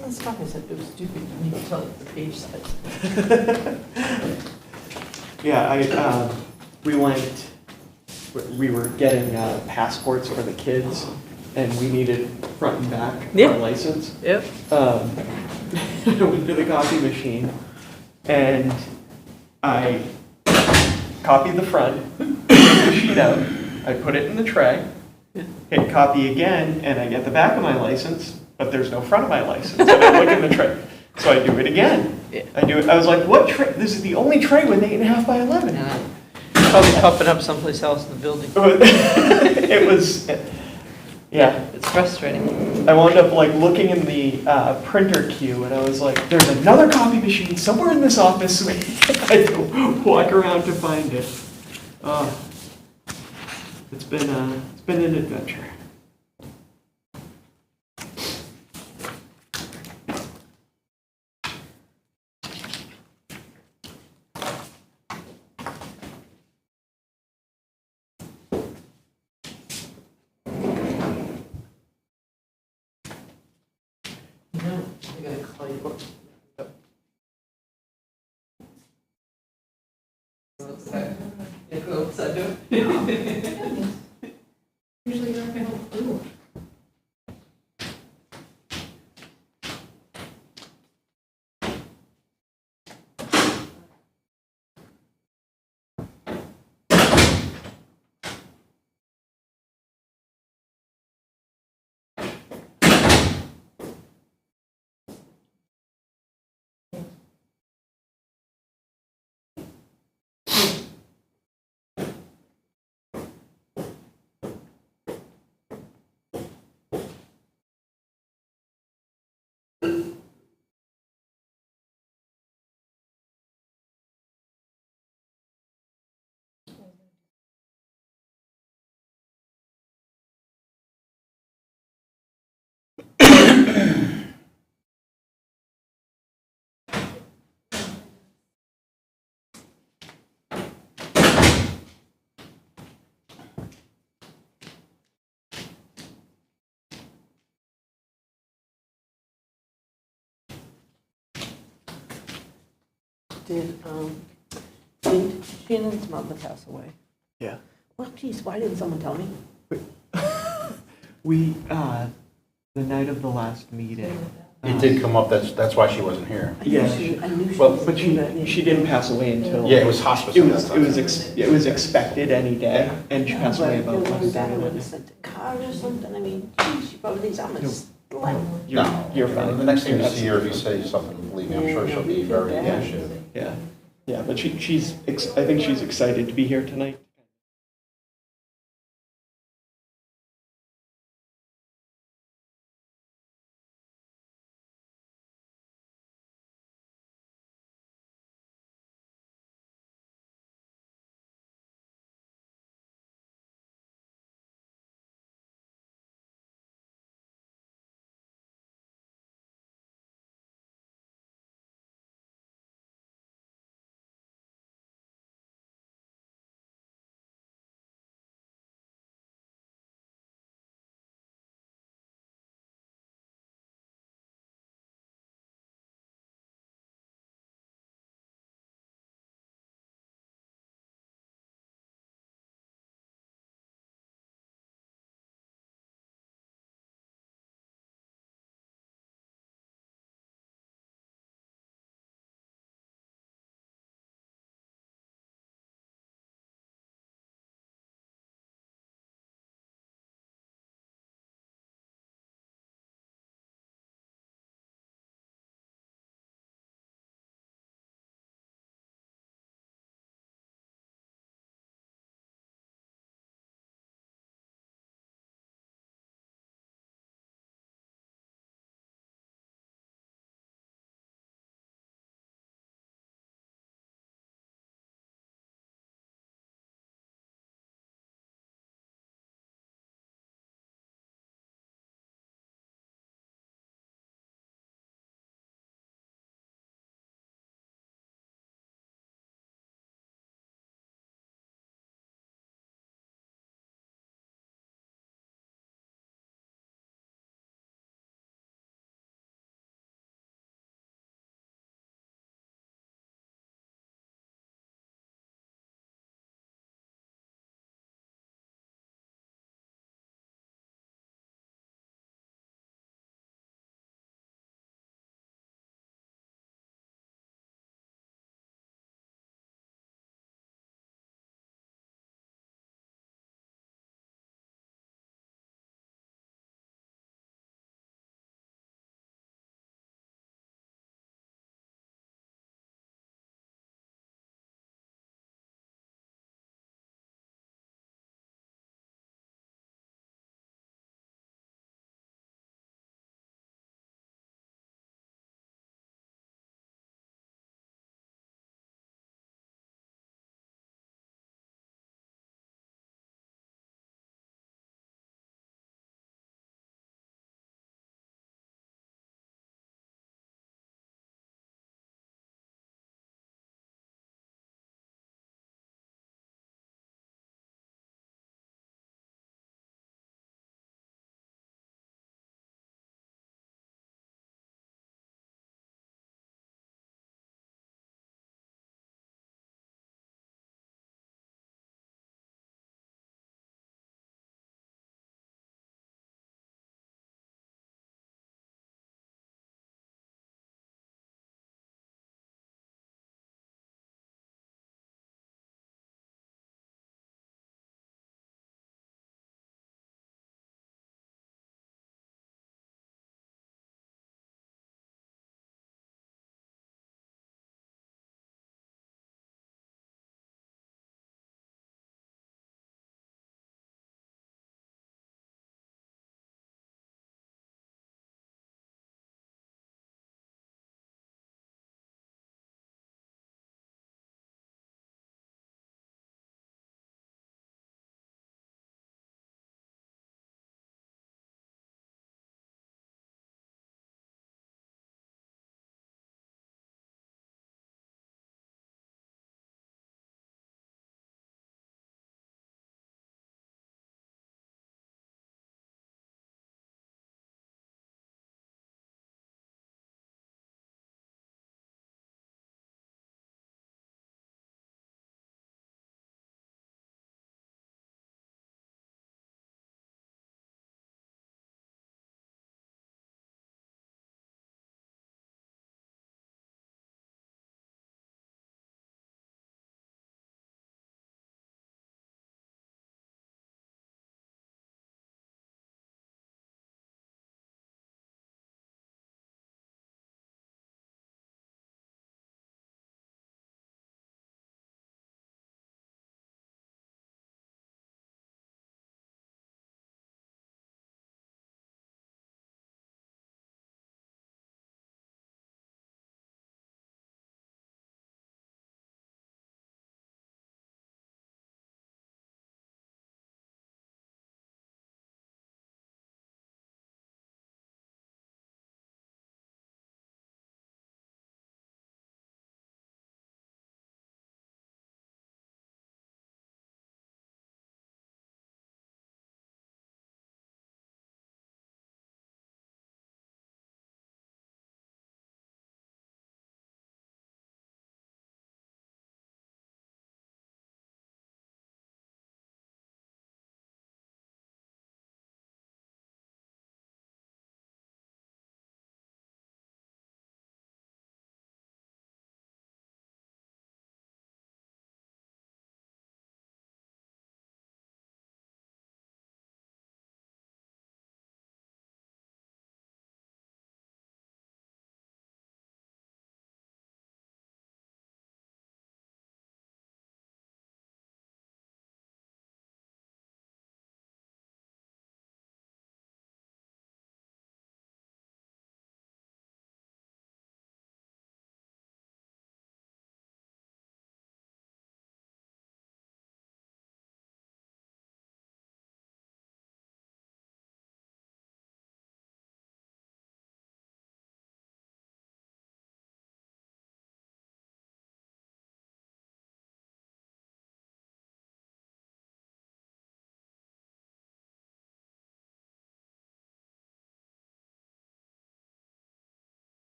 wasn't stuck. I said, it was stupid. You need to tell it the page size. Yeah, we were getting passports for the kids, and we needed front and back for our license. Yep. I went to the copy machine, and I copied the front, took the sheet out, I put it in the tray, hit copy again, and I get the back of my license, but there's no front of my license. And I look in the tray. So I do it again. I do it. I was like, what tray? This is the only tray with 8.5 by 11. Probably popping up someplace else in the building. It was, yeah. It's frustrating. I wound up like looking in the printer queue, and I was like, there's another copy machine somewhere in this office. So I had to walk around to find it. It's been an adventure. I gotta call you. Yeah, go upside down. Usually you're not gonna do. Did Shannon's mother pass away? Yeah. Well, geez, why didn't someone tell me? We, the night of the last meeting. It did come up, that's why she wasn't here. I Yeah. knew she Well, was but doing that. she didn't pass away until. Yeah, it was hospice It at was, that it was, time. it was expected any day, and she passed away about But less back than a when I minute. sent a card or something, I mean, geez, she probably thinks I'm a slut. You're fine. The next thing you You're see her, if you say something, believe me, I'm sure she'll be very appreciative. Yeah, yeah, but I think she's excited to be here tonight.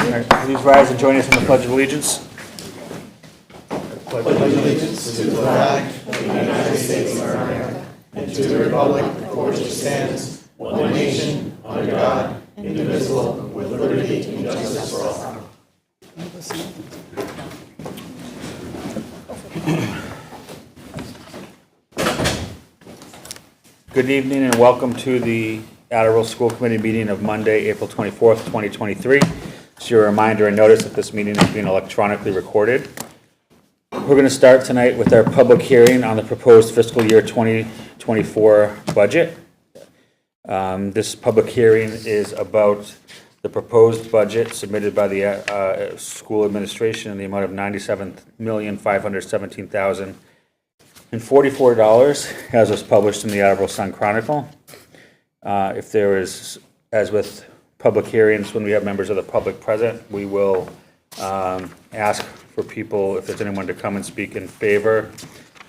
All right, please rise and join us in the Pledge of Allegiance. Good evening and welcome to the Attleboro School Committee meeting of Monday, April 24th, 2023. Just your reminder and notice that this meeting is being electronically recorded. We're going to start tonight with our public hearing on the proposed fiscal year 2024 budget. This public hearing is about the proposed budget submitted by the school administration in the amount of $97,517,044 as was published in the Attleboro Sun Chronicle. If there is, as with public hearings, when we have members of the public present, we will ask for people, if there's anyone to come and speak in favor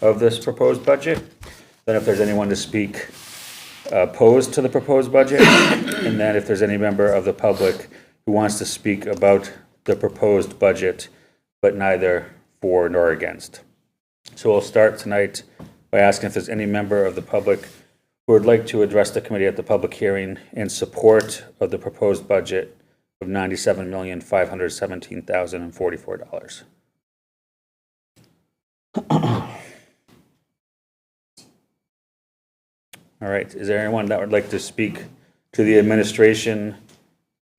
of this proposed budget. Then if there's anyone to speak opposed to the proposed budget, and then if there's any member of the public who wants to speak about the proposed budget, but neither for nor against. So we'll start tonight by asking if there's any member of the public who would like to address the committee at the public hearing in support of the proposed budget of $97,517,044. All right, is there anyone that would like to speak to the administration,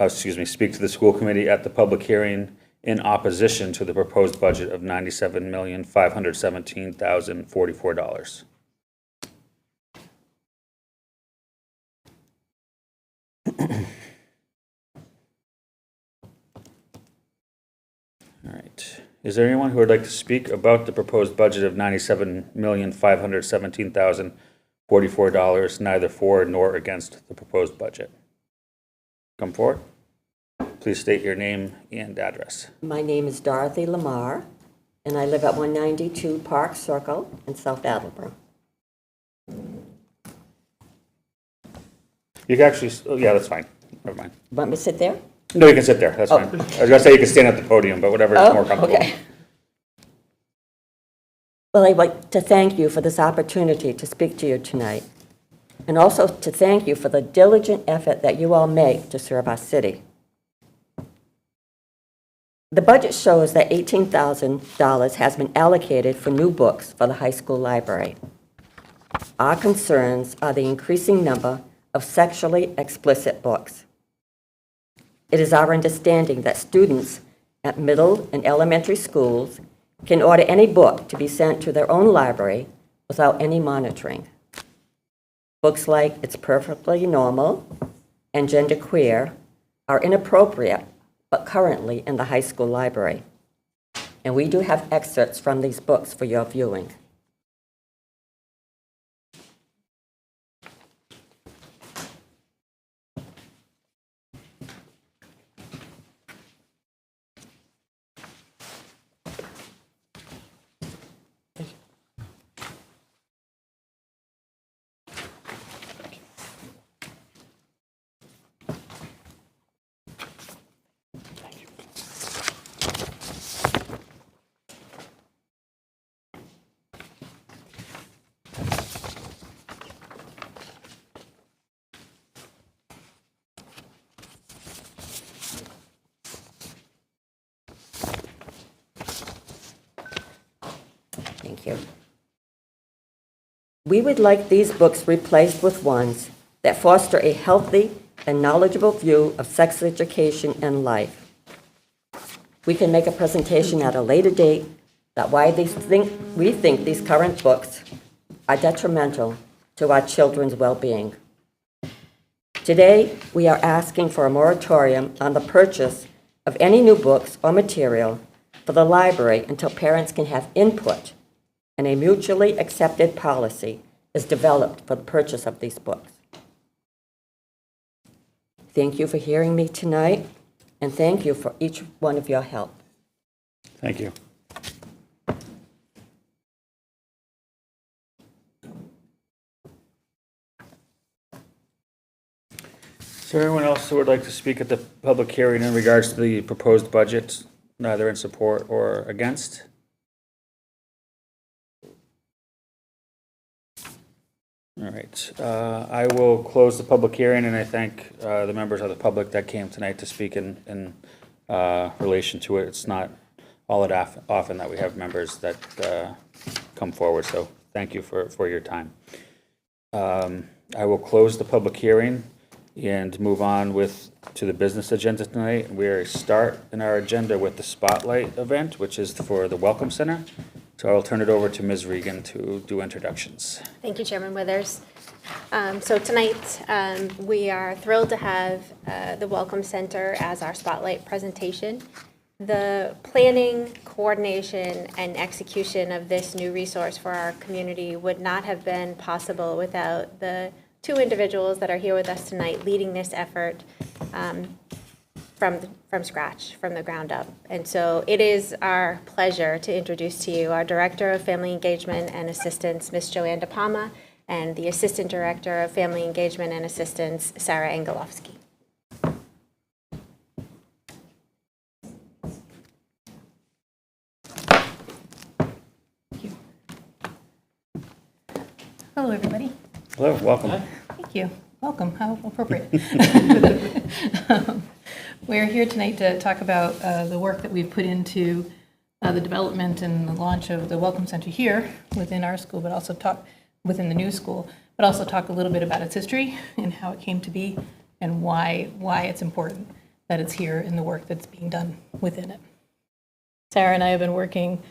speak to the school committee at the public hearing in opposition to the proposed budget of $97,517,044? All right. Is there anyone who would like to speak about the proposed budget of $97,517,044, neither for nor against the proposed budget? Come forward. Please state your name and address. My name is Dorothy Lamar, and I live at 192 Park Circle in South Attleboro. You can actually, oh, yeah, that's fine. Never mind. Want me to sit there? No, you can sit there. That's fine. I was going to say you can stand at the podium, but whatever is more comfortable. Okay. Well, I'd like to thank you for this opportunity to speak to you tonight, and also to thank you for the diligent effort that you all make to serve our city. The budget shows that $18,000 has been allocated for new books for the high school library. Our concerns are the increasing number of sexually explicit books. It is our understanding that students at middle and elementary schools can order any book to be sent to their own library without any monitoring. Books like It's Perfectly Normal and Genderqueer are inappropriate, but currently in the high school library. And we do have excerpts from these books for your viewing. Thank you. We would like these books replaced with ones that foster a healthy and knowledgeable view of sex education and life. We can make a presentation at a later date that why we think these current books are detrimental to our children's well-being. Today, we are asking for a moratorium on the purchase of any new books or material for the library until parents can have input and a mutually accepted policy is developed for the purchase of these books. Thank you for hearing me tonight, and thank you for each one of your help. Thank you. Is there anyone else who would like to speak at the public hearing in regards to the proposed budget, neither in support or against? All right, I will close the public hearing, and I thank the members of the public that came tonight to speak in relation to it. It's not all that often that we have members that come forward, so thank you for your time. I will close the public hearing and move on to the business agenda tonight. We start in our agenda with the Spotlight event, which is for the Welcome Center. So I'll turn it over to Ms. Regan to do introductions. Thank you, Chairman Withers. So tonight, we are thrilled to have the Welcome Center as our spotlight presentation. The planning, coordination, and execution of this new resource for our community would not have been possible without the two individuals that are here with us tonight leading this effort from scratch, from the ground up. And so it is our pleasure to introduce to you our Director of Family Engagement and Assistance, Ms. Joanne DePalma, and the Assistant Director of Family Engagement and Assistance, Sarah Angelowski. Hello, everybody. Hello, welcome. Thank you. Welcome. How appropriate. We're here tonight to talk about the work that we've put into the development and the launch of the Welcome Center here within our school, but also talk within the new school, but also talk a little bit about its history and how it came to be and why it's important that it's here in the work that's being done within it. Sarah and I have been working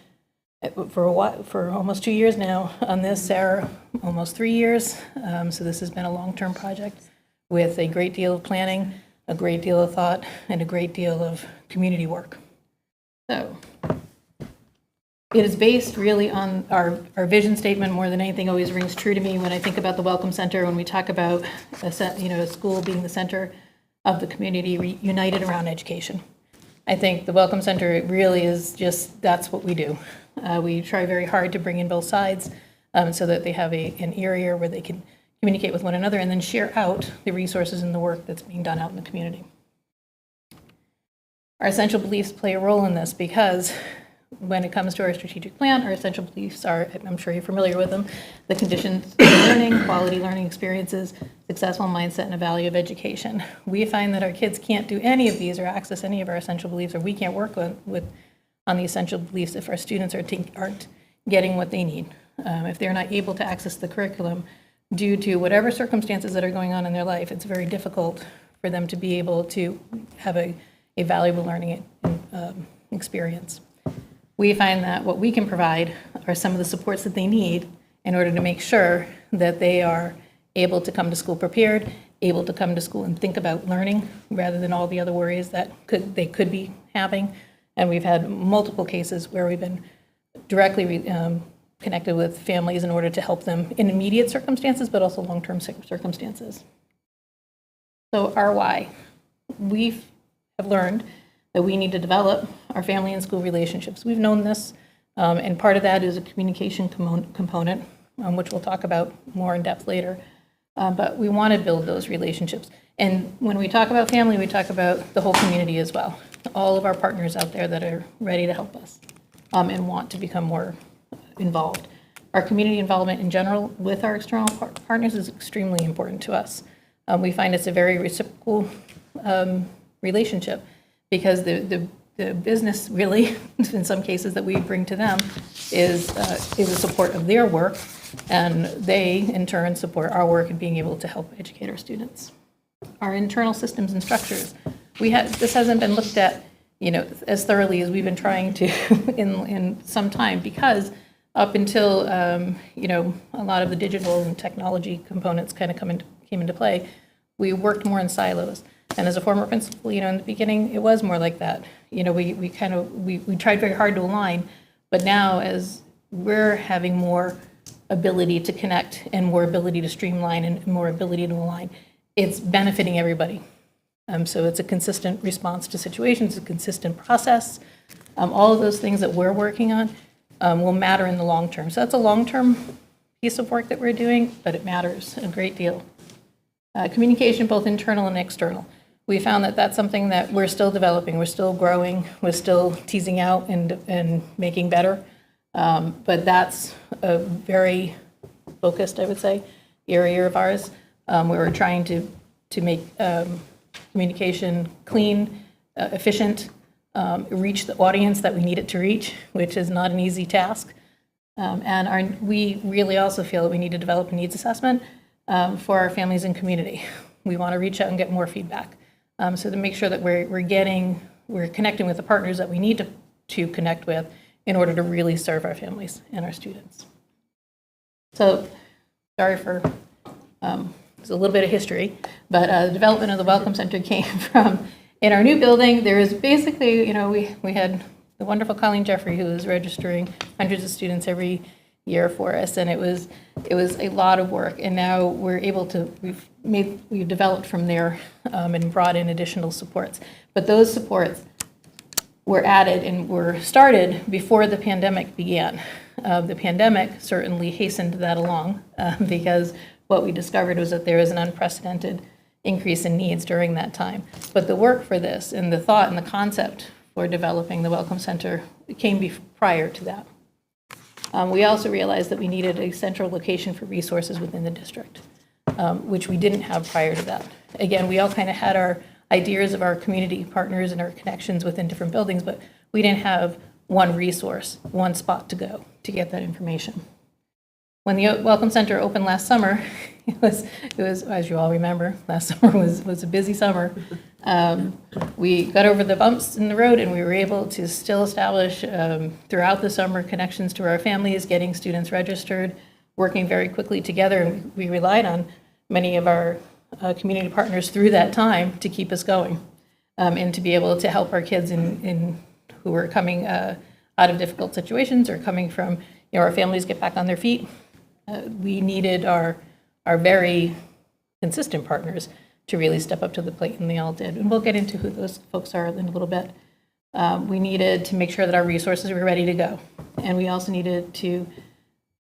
for a while, for almost 2 years now on this. Sarah, almost 3 years. So this has been a long-term project with a great deal of planning, a great deal of thought, and a great deal of community work. So it is based really on our vision statement more than anything. Always rings true to me when I think about the Welcome Center, when we talk about a school being the center of the community united around education. I think the Welcome Center really is just, that's what we do. We try very hard to bring in both sides so that they have an area where they can communicate with one another and then share out the resources and the work that's being done out in the community. Our essential beliefs play a role in this because when it comes to our strategic plan, our essential beliefs are, I'm sure you're familiar with them, the conditions of learning, quality learning experiences, successful mindset, and a value of education. We find that our kids can't do any of these or access any of our essential beliefs, or we can't work on the essential beliefs if our students aren't getting what they need. If they're not able to access the curriculum due to whatever circumstances that are going on in their life, it's very difficult for them to be able to have a valuable learning experience. We find that what we can provide are some of the supports that they need in order to make sure that they are able to come to school prepared, able to come to school and think about learning rather than all the other worries that they could be having. And we've had multiple cases where we've been directly connected with families in order to help them in immediate circumstances, but also long-term circumstances. So our why. We have learned that we need to develop our family and school relationships. We've known this, and part of that is a communication component, which we'll talk about more in depth later. But we want to build those relationships. And when we talk about family, we talk about the whole community as well. All of our partners out there that are ready to help us and want to become more involved. Our community involvement in general with our external partners is extremely important to us. We find it's a very reciprocal relationship because the business really, in some cases that we bring to them, is a support of their work, and they in turn support our work in being able to help educate our students. Our internal systems and structures. This hasn't been looked at, as thoroughly as we've been trying to in some time, because up until a lot of the digital and technology components kind of came into play, we worked more in silos. And as a former principal, in the beginning, it was more like that. We tried very hard to align, but now as we're having more ability to connect and more ability to streamline and more ability to align, it's benefiting everybody. So it's a consistent response to situations, a consistent process. All of those things that we're working on will matter in the long term. So that's a long-term piece of work that we're doing, but it matters a great deal. Communication, both internal and external. We found that that's something that we're still developing, we're still growing, we're still teasing out and making better. But that's a very focused, I would say, area of ours, where we're trying to make communication clean, efficient, reach the audience that we need it to reach, which is not an easy task. We really also feel that we need to develop a needs assessment for our families and community. We want to reach out and get more feedback. So to make sure that we're connecting with the partners that we need to connect with in order to really serve our families and our students. So, sorry for, it's a little bit of history, but the development of the Welcome Center came from, in our new building, there is basically, we had the wonderful Colleen Jeffrey, who was registering hundreds of students every year for us, and it was a lot of work. And now we're able to, we've developed from there and brought in additional supports. But those supports were added and were started before the pandemic began. The pandemic certainly hastened that along because what we discovered was that there was an unprecedented increase in needs during that time. But the work for this and the thought and the concept for developing the Welcome Center came prior to that. We also realized that we needed a central location for resources within the district, which we didn't have prior to that. Again, we all kind of had our ideas of our community partners and our connections within different buildings, but we didn't have one resource, one spot to go to get that information. When the Welcome Center opened last summer, it was, as you all remember, last summer was a busy summer. We got over the bumps in the road, and we were able to still establish throughout the summer connections to our families, getting students registered, working very quickly together. And we relied on many of our community partners through that time to keep us going and to be able to help our kids who were coming out of difficult situations or coming from, our families get back on their feet. We needed our very consistent partners to really step up to the plate, and they all did. And we'll get into who those folks are in a little bit. We needed to make sure that our resources were ready to go. And we also needed to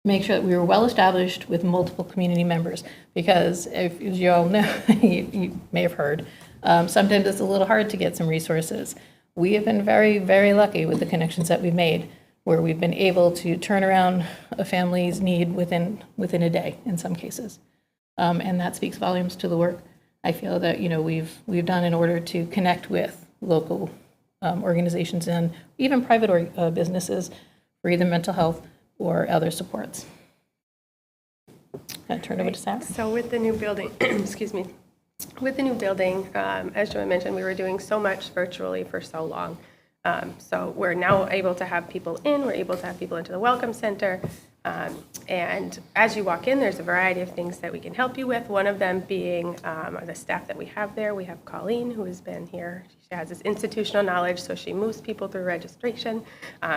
make sure that we were well established with multiple community members, because as you all know, you may have heard, sometimes it's a little hard to get some resources. We have been very, very lucky with the connections that we've made, where we've been able to turn around a family's need within a day in some cases. And that speaks volumes to the work I feel that we've done in order to connect with local organizations and even private businesses for either mental health or other supports. I'll turn it over to Sarah. So with the new building, excuse me, with the new building, as Joanne mentioned, we were doing so much virtually for so long. So we're now able to have people in, we're able to have people into the Welcome Center. And as you walk in, there's a variety of things that we can help you with. One of them being the staff that we have there. We have Colleen, who has been here. She has this institutional knowledge, so she moves people through registration.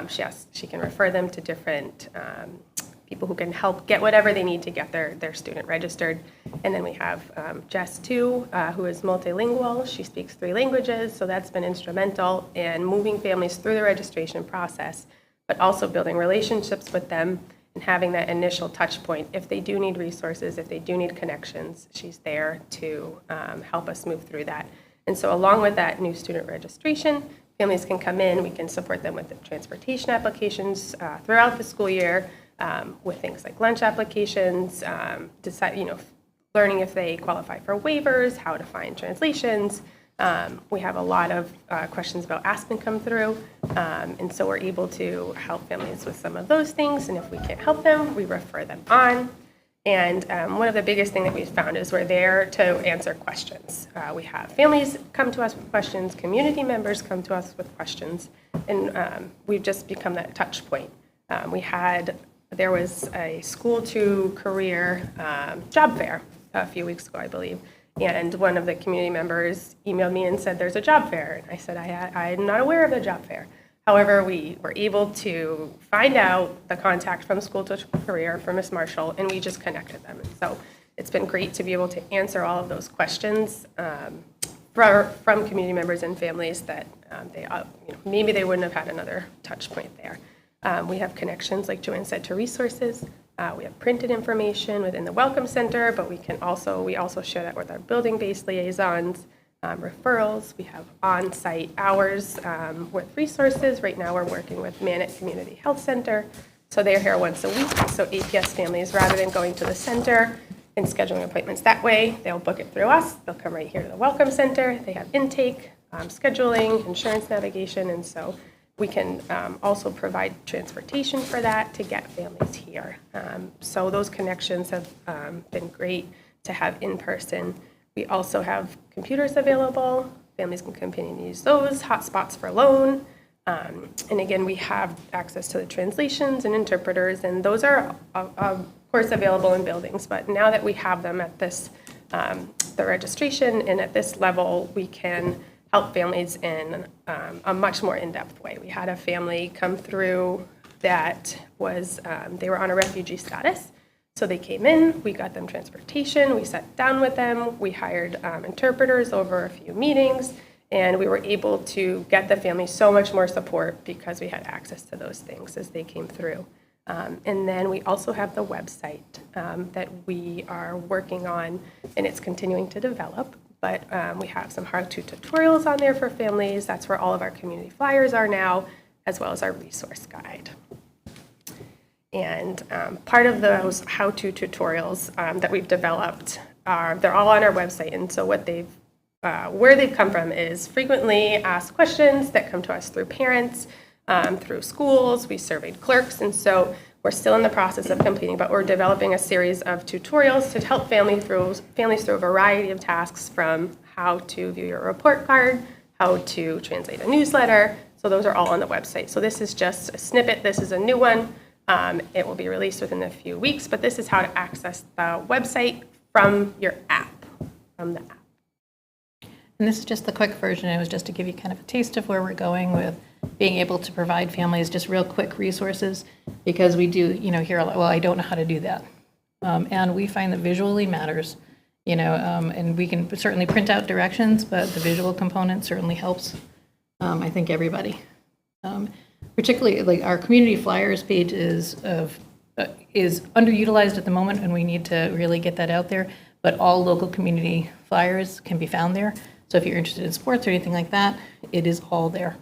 She can refer them to different people who can help get whatever they need to get their student registered. And then we have Jess, too, who is multilingual. She speaks 3 languages, so that's been instrumental in moving families through the registration process, but also building relationships with them and having that initial touch point. If they do need resources, if they do need connections, she's there to help us move through that. And so along with that new student registration, families can come in, we can support them with the transportation applications throughout the school year, with things like lunch applications, learning if they qualify for waivers, how to find translations. We have a lot of questions about Aspen come through, and so we're able to help families with some of those things, and if we can't help them, we refer them on. And one of the biggest things that we've found is we're there to answer questions. We have families come to us with questions, community members come to us with questions, and we've just become that touch point. There was a school to career job fair a few weeks ago, I believe. And one of the community members emailed me and said, there's a job fair. And I said, I'm not aware of the job fair. However, we were able to find out the contact from School to Career for Ms. Marshall, and we just connected them. And so it's been great to be able to answer all of those questions from community members and families that maybe they wouldn't have had another touch point there. We have connections, like Joanne said, to resources. We have printed information within the Welcome Center, but we also share that with our building-based liaisons, referrals. We have on-site hours with resources. Right now, we're working with Manic Community Health Center. So they're here once a week. So APS families, rather than going to the center and scheduling appointments that way, they'll book it through us. They'll come right here to the Welcome Center. They have intake, scheduling, insurance navigation, and so we can also provide transportation for that to get families here. So those connections have been great to have in person. We also have computers available. Families can continue to use those, hotspots for loan. And again, we have access to the translations and interpreters, and those are, of course, available in buildings. But now that we have them at this, the registration and at this level, we can help families in a much more in-depth way. We had a family come through that was, they were on a refugee status. So they came in, we got them transportation, we sat down with them, we hired interpreters over a few meetings, and we were able to get the family so much more support because we had access to those things as they came through. And then we also have the website that we are working on, and it's continuing to develop. But we have some how-to tutorials on there for families. That's where all of our community flyers are now, as well as our resource guide. And part of those how-to tutorials that we've developed they're all on our website. And so what where they've come from is frequently asked questions that come to us through parents, through schools. We surveyed clerks, and so we're still in the process of completing, but we're developing a series of tutorials to help families through a variety of tasks, from how to view your report card, how to translate a newsletter. So those are all on the website. So this is just a snippet. This is a new one. It will be released within a few weeks, but this is how to access the website from your app, from the app. And this is just the quick version. It was just to give you kind of a taste of where we're going with being able to provide families just real quick resources, because we do, hear a lot, well, I don't know how to do that. And we find that visually matters, and we can certainly print out directions, but the visual component certainly helps, I think, everybody. Particularly, like, our community flyers page is underutilized at the moment, and we need to really get that out there. But all local community flyers can be found there. So if you're interested in sports or anything like that, it is all there.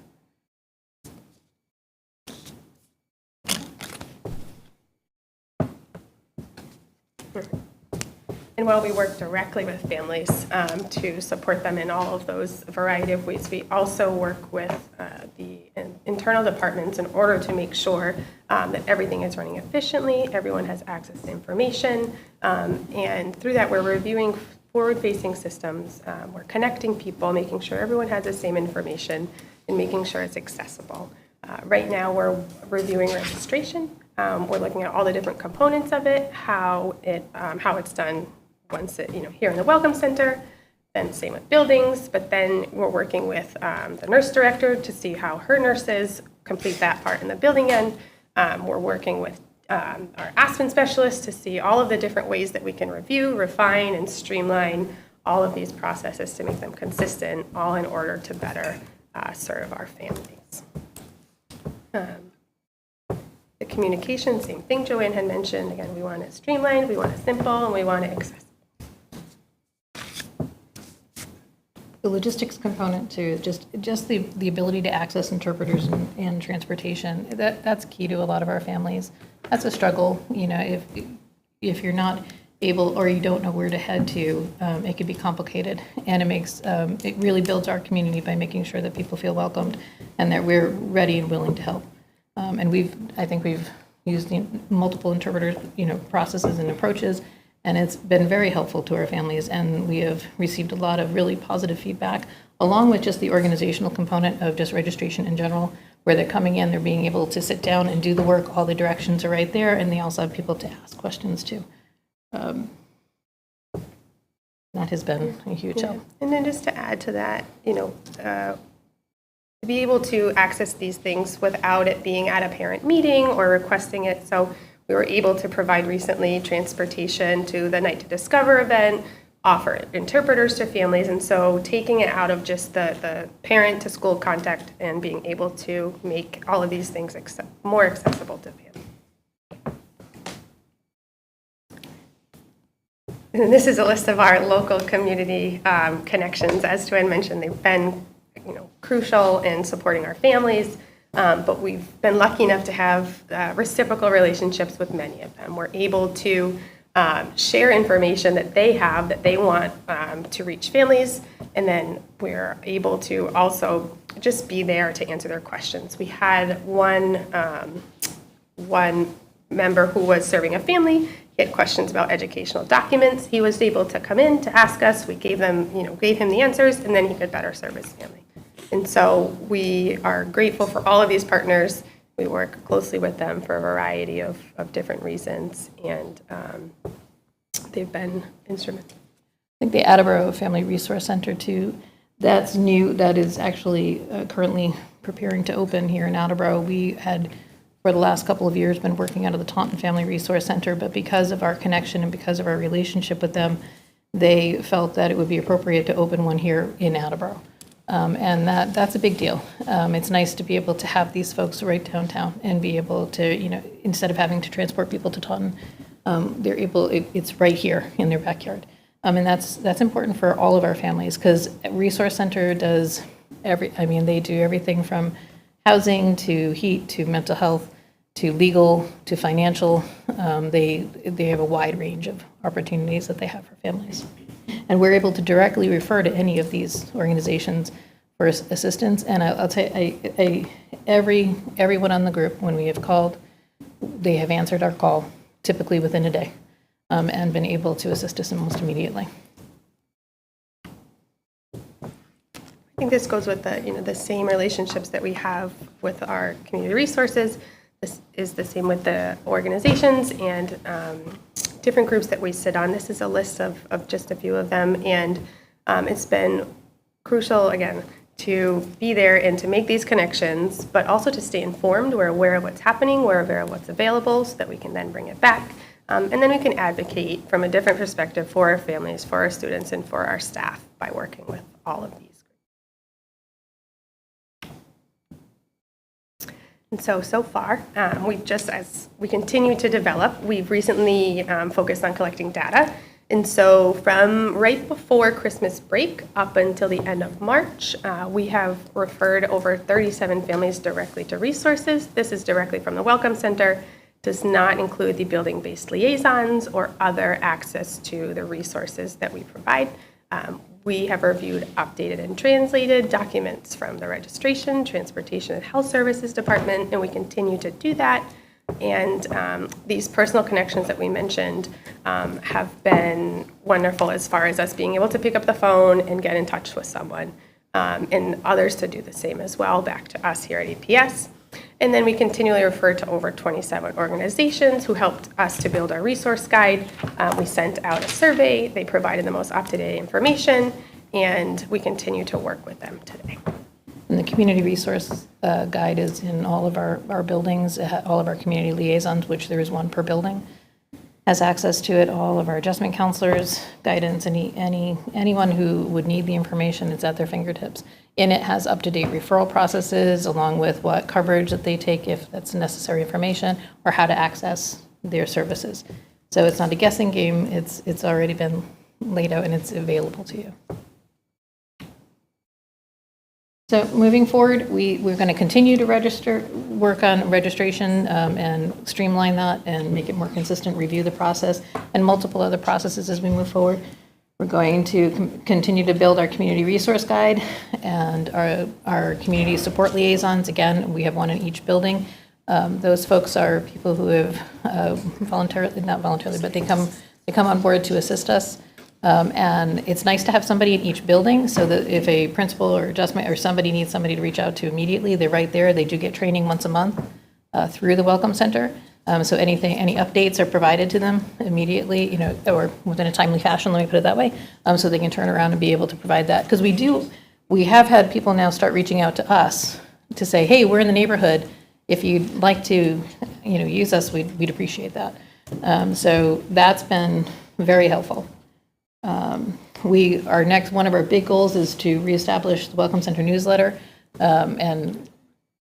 And while we work directly with families to support them in all of those variety of ways, we also work with the internal departments in order to make sure that everything is running efficiently, everyone has access to information, and through that we're reviewing forward-facing systems, we're connecting people, making sure everyone has the same information, and making sure it's accessible. Right now we're reviewing registration. We're looking at all the different components of it, how it's done once it, here in the Welcome Center, then same with buildings, but then we're working with the nurse director to see how her nurses complete that part in the building end. We're working with our Aspen specialist to see all of the different ways that we can review, refine, and streamline all of these processes to make them consistent, all in order to better serve our families. The communication, same thing Joanne had mentioned. Again, we want it streamlined, we want it simple, and we want it accessible. The logistics component too, just the ability to access interpreters and transportation, that's key to a lot of our families. That's a struggle, if you're not able or you don't know where to head to, it can be complicated, and it really builds our community by making sure that people feel welcomed and that we're ready and willing to help. And I think we've used multiple interpreters, processes and approaches, and it's been very helpful to our families, and we have received a lot of really positive feedback, along with just the organizational component of just registration in general, where they're coming in, they're being able to sit down and do the work, all the directions are right there, and they also have people to ask questions to. That has been a huge help. And then just to add to that, to be able to access these things without it being at a parent meeting or requesting it. So we were able to provide recently transportation to the Night to Discover event, offer interpreters to families, and so taking it out of just the parent to school contact and being able to make all of these things more accessible to families. And this is a list of our local community connections. As Joanne mentioned, they've been, crucial in supporting our families, but we've been lucky enough to have reciprocal relationships with many of them. We're able to share information that they have that they want to reach families, and then we're able to also just be there to answer their questions. We had one member who was serving a family. He had questions about educational documents. He was able to come in to ask us. We gave him the answers, and then he could better serve his family. And so we are grateful for all of these partners. We work closely with them for a variety of different reasons, and they've been instrumental. I think the Attleboro Family Resource Center too, that's new, that is actually currently preparing to open here in Attleboro. We had, for the last couple of years, been working out of the Taunton Family Resource Center, but because of our connection and because of our relationship with them, they felt that it would be appropriate to open one here in Attleboro. And that's a big deal. It's nice to be able to have these folks right downtown and be able to, instead of having to transport people to Taunton, they're able, it's right here in their backyard. And that's important for all of our families, because Resource Center does they do everything from housing to heat to mental health to legal to financial. They have a wide range of opportunities that they have for families. And we're able to directly refer to any of these organizations for assistance. And I'll tell you, everyone on the group, when we have called, they have answered our call typically within a day, and been able to assist us almost immediately. I think this goes with the same relationships that we have with our community resources. This is the same with the organizations and different groups that we sit on. This is a list of just a few of them, and it's been crucial, again, to be there and to make these connections, but also to stay informed. We're aware of what's happening, we're aware of what's available, so that we can then bring it back. And then we can advocate from a different perspective for our families, for our students, and for our staff by working with all of these. And so far, as we continue to develop, we've recently focused on collecting data. And so from right before Christmas break up until the end of March, we have referred over 37 families directly to resources. This is directly from the Welcome Center. Does not include the building-based liaisons or other access to the resources that we provide. We have reviewed, updated, and translated documents from the Registration, Transportation, and Health Services Department, and we continue to do that. And these personal connections that we mentioned have been wonderful as far as us being able to pick up the phone and get in touch with someone, and others to do the same as well back to us here at APS. And then we continually refer to over 27 organizations who helped us to build our resource guide. We sent out a survey. They provided the most up-to-date information, and we continue to work with them today. And the community resource guide is in all of our buildings, all of our community liaisons, which there is one per building, has access to it. All of our adjustment counselors, guidance, anyone who would need the information, it's at their fingertips. And it has up-to-date referral processes along with what coverage that they take if that's necessary information, or how to access their services. So it's not a guessing game. It's already been laid out and it's available to you. So moving forward, we're going to continue to work on registration and streamline that and make it more consistent, review the process, and multiple other processes as we move forward. We're going to continue to build our community resource guide and our community support liaisons. Again, we have one in each building. Those folks are people who have not voluntarily, but they come on board to assist us. And it's nice to have somebody in each building so that if a principal or adjustment or somebody needs somebody to reach out to immediately, they're right there. They do get training once a month through the Welcome Center. So any updates are provided to them immediately, or within a timely fashion, let me put it that way, so they can turn around and be able to provide that. Because we have had people now start reaching out to us to say, hey, we're in the neighborhood. If you'd like to, use us, we'd appreciate that. So that's been very helpful. One of our big goals is to reestablish the Welcome Center newsletter and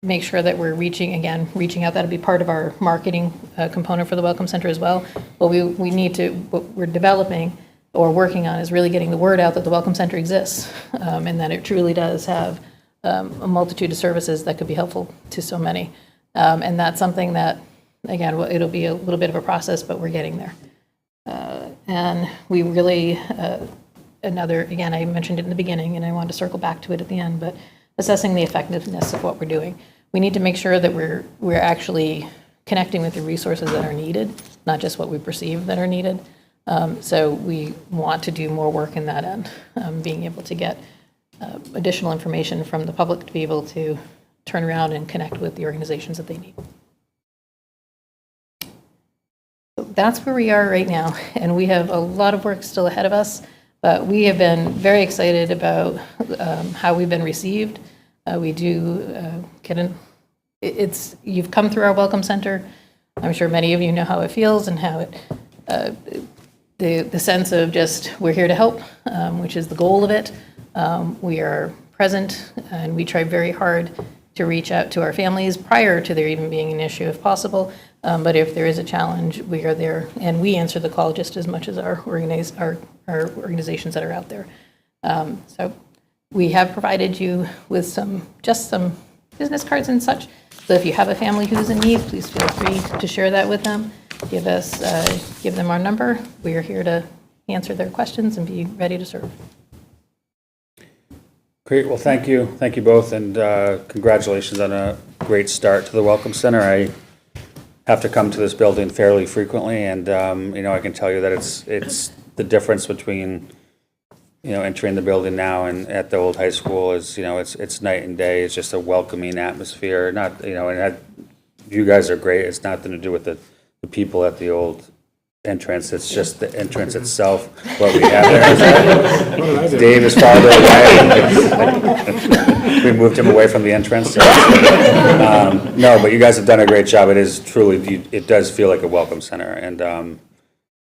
make sure that we're reaching out. That'll be part of our marketing component for the Welcome Center as well. But what we're developing or working on is really getting the word out that the Welcome Center exists, and that it truly does have a multitude of services that could be helpful to so many. And that's something that, again, it'll be a little bit of a process, but we're getting there. And we really, again, I mentioned it in the beginning, and I wanted to circle back to it at the end, but assessing the effectiveness of what we're doing. We need to make sure that we're actually connecting with the resources that are needed, not just what we perceive that are needed. So we want to do more work in that end, being able to get additional information from the public to be able to turn around and connect with the organizations that they need. So that's where we are right now, and we have a lot of work still ahead of us, but we have been very excited about how we've been received. We do get in. You've come through our Welcome Center. I'm sure many of you know how it feels and how it, the sense of just we're here to help, which is the goal of it. We are present, and we try very hard to reach out to our families prior to there even being an issue if possible. But if there is a challenge, we are there, and we answer the call just as much as our organizations that are out there. So we have provided you with some business cards and such. So if you have a family who's in need, please feel free to share that with them. Give them our number. We are here to answer their questions and be ready to serve. Great, well, thank you both, and congratulations on a great start to the Welcome Center. I have to come to this building fairly frequently, and I can tell you that it's the difference between entering the building now and at the old high school is it's night and day. It's just a welcoming atmosphere. You guys are great. It's nothing to do with the people at the old entrance. It's just the entrance itself. What we have there is Dave is farther away. We moved him away from the entrance. No, but you guys have done a great job. It is truly, it does feel like a welcome center, and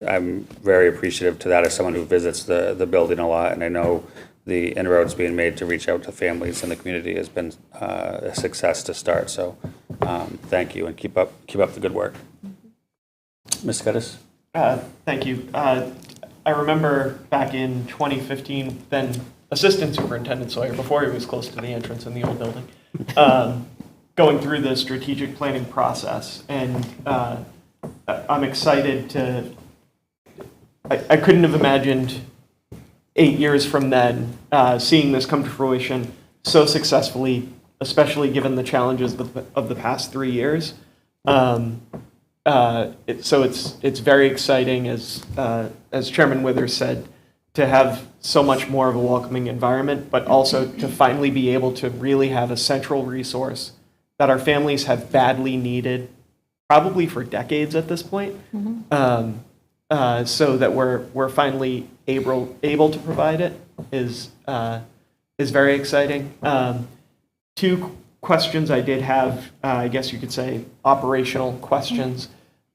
I'm very appreciative to that as someone who visits the building a lot, and I know the inroads being made to reach out to families in the community has been a success to start. So thank you, and keep up the good work. Ms. Cudis? Thank you. I remember back in 2015, then Assistant Superintendent Sawyer, before he was close to the entrance in the old building, going through the strategic planning process, and I'm excited to. I couldn't have imagined 8 years from then seeing this come to fruition so successfully, especially given the challenges of the past 3 years. So it's very exciting, as Chairman Withers said, to have so much more of a welcoming environment, but also to finally be able to really have a central resource that our families have badly needed, probably for decades at this point. So that we're finally able to provide it is very exciting. Two questions I did have, I guess you could say operational questions.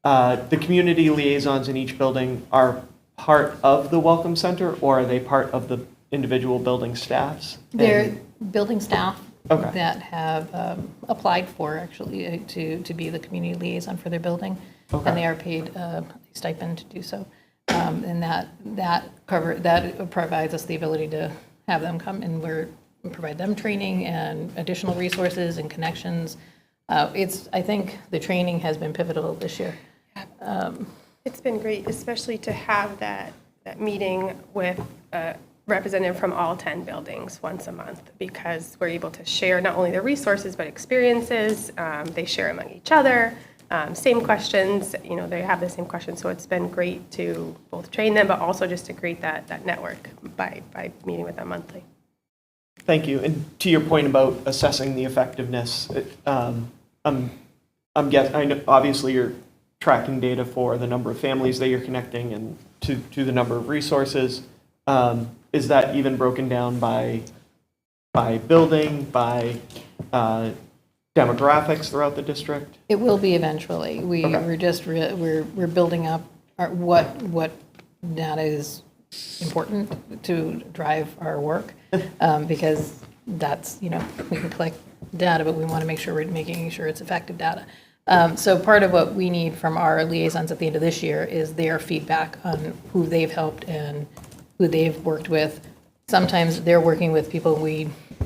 The community liaisons in each building are part of the Welcome Center, or are they part of the individual building staffs? They're building staff Okay. that have applied for actually to be the community liaison for their building, Okay. and they are paid a stipend to do so. And that provides us the ability to have them come, and we provide them training and additional resources and connections. I think the training has been pivotal this year. It's been great, especially to have that meeting with a representative from all 10 buildings once a month, because we're able to share not only their resources but experiences. They share among each other. Same questions, they have the same questions. So it's been great to both train them, but also just to create that network by meeting with them monthly. Thank you. And to your point about assessing the effectiveness, I know obviously you're tracking data for the number of families that you're connecting and to the number of resources. Is that even broken down by building, by demographics throughout the district? It will be eventually. We're building up what data is important to drive our work, because that's we can collect data, but we want to make sure we're making sure it's effective data. So part of what we need from our liaisons at the end of this year is their feedback on who they've helped and who they've worked with. Sometimes they're working with people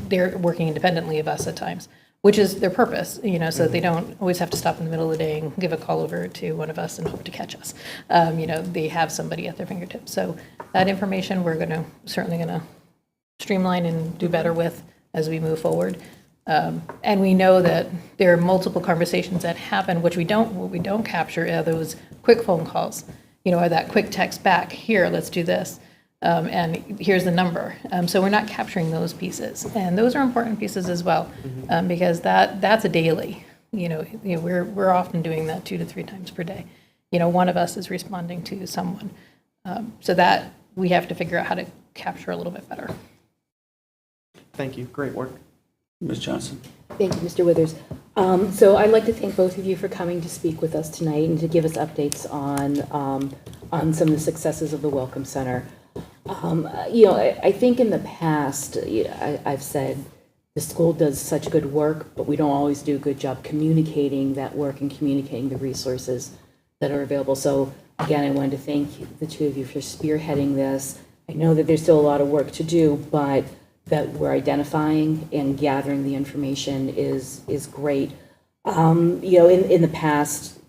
they're working independently of us at times, which is their purpose, so that they don't always have to stop in the middle of the day and give a call over to one of us and hope to catch us. They have somebody at their fingertips. So that information we're certainly going to streamline and do better with as we move forward. And we know that there are multiple conversations that happen, what we don't capture are those quick phone calls, or that quick text back, here, let's do this, and here's the number. So we're not capturing those pieces. And those are important pieces as well, because that's a daily, we're often doing that 2 to 3 times per day. One of us is responding to someone. So that we have to figure out how to capture a little bit better. Thank you, great work. Ms. Johnson? Thank you, Mr. Withers. So I'd like to thank both of you for coming to speak with us tonight and to give us updates on some of the successes of the Welcome Center. I think in the past, I've said the school does such good work, but we don't always do a good job communicating that work and communicating the resources that are available. So again, I wanted to thank the two of you for spearheading this. I know that there's still a lot of work to do, but that we're identifying and gathering the information is great. In the past,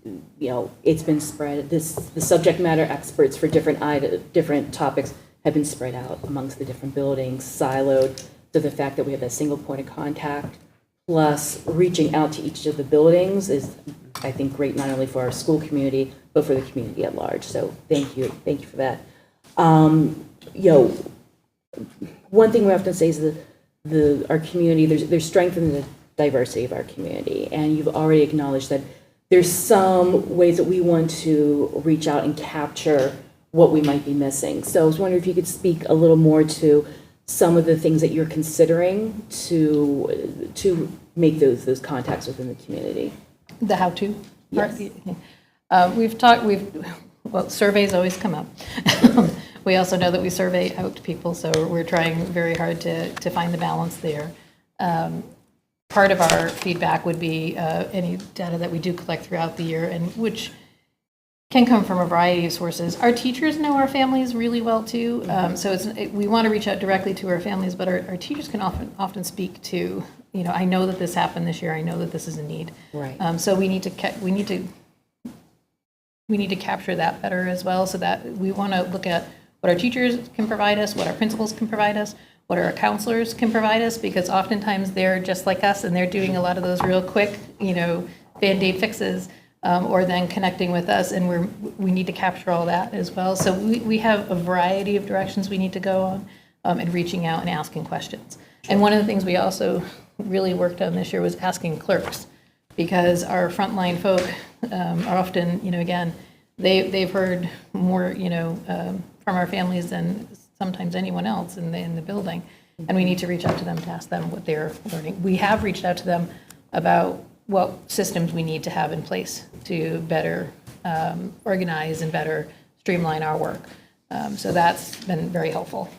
it's been spread. The subject matter experts for different topics have been spread out amongst the different buildings, siloed. So the fact that we have a single point of contact, plus reaching out to each of the buildings is, I think, great not only for our school community but for the community at large. So thank you for that. One thing we often say is our community, there's strength in the diversity of our community, and you've already acknowledged that there's some ways that we want to reach out and capture what we might be missing. So I was wondering if you could speak a little more to some of the things that you're considering to make those contacts within the community. The how-to part? Yes. Well, surveys always come up. We also know that we survey out people, so we're trying very hard to find the balance there. Part of our feedback would be any data that we do collect throughout the year, and which can come from a variety of sources. Our teachers know our families really well too, so we want to reach out directly to our families, but our teachers can often speak to, I know that this happened this year, I know that this is a need. Right. So we need to capture that better as well, so that we want to look at what our teachers can provide us, what our principals can provide us, what our counselors can provide us, because oftentimes they're just like us and they're doing a lot of those real quick, Band-Aid fixes, or then connecting with us, and we need to capture all that as well. So we have a variety of directions we need to go on, and reaching out and asking questions. And one of the things we also really worked on this year was asking clerks, because our frontline folk are often, again, they've heard more, from our families than sometimes anyone else in the building, and we need to reach out to them to ask them what they're learning. We have reached out to them about what systems we need to have in place to better organize and better streamline our work. So that's been very helpful.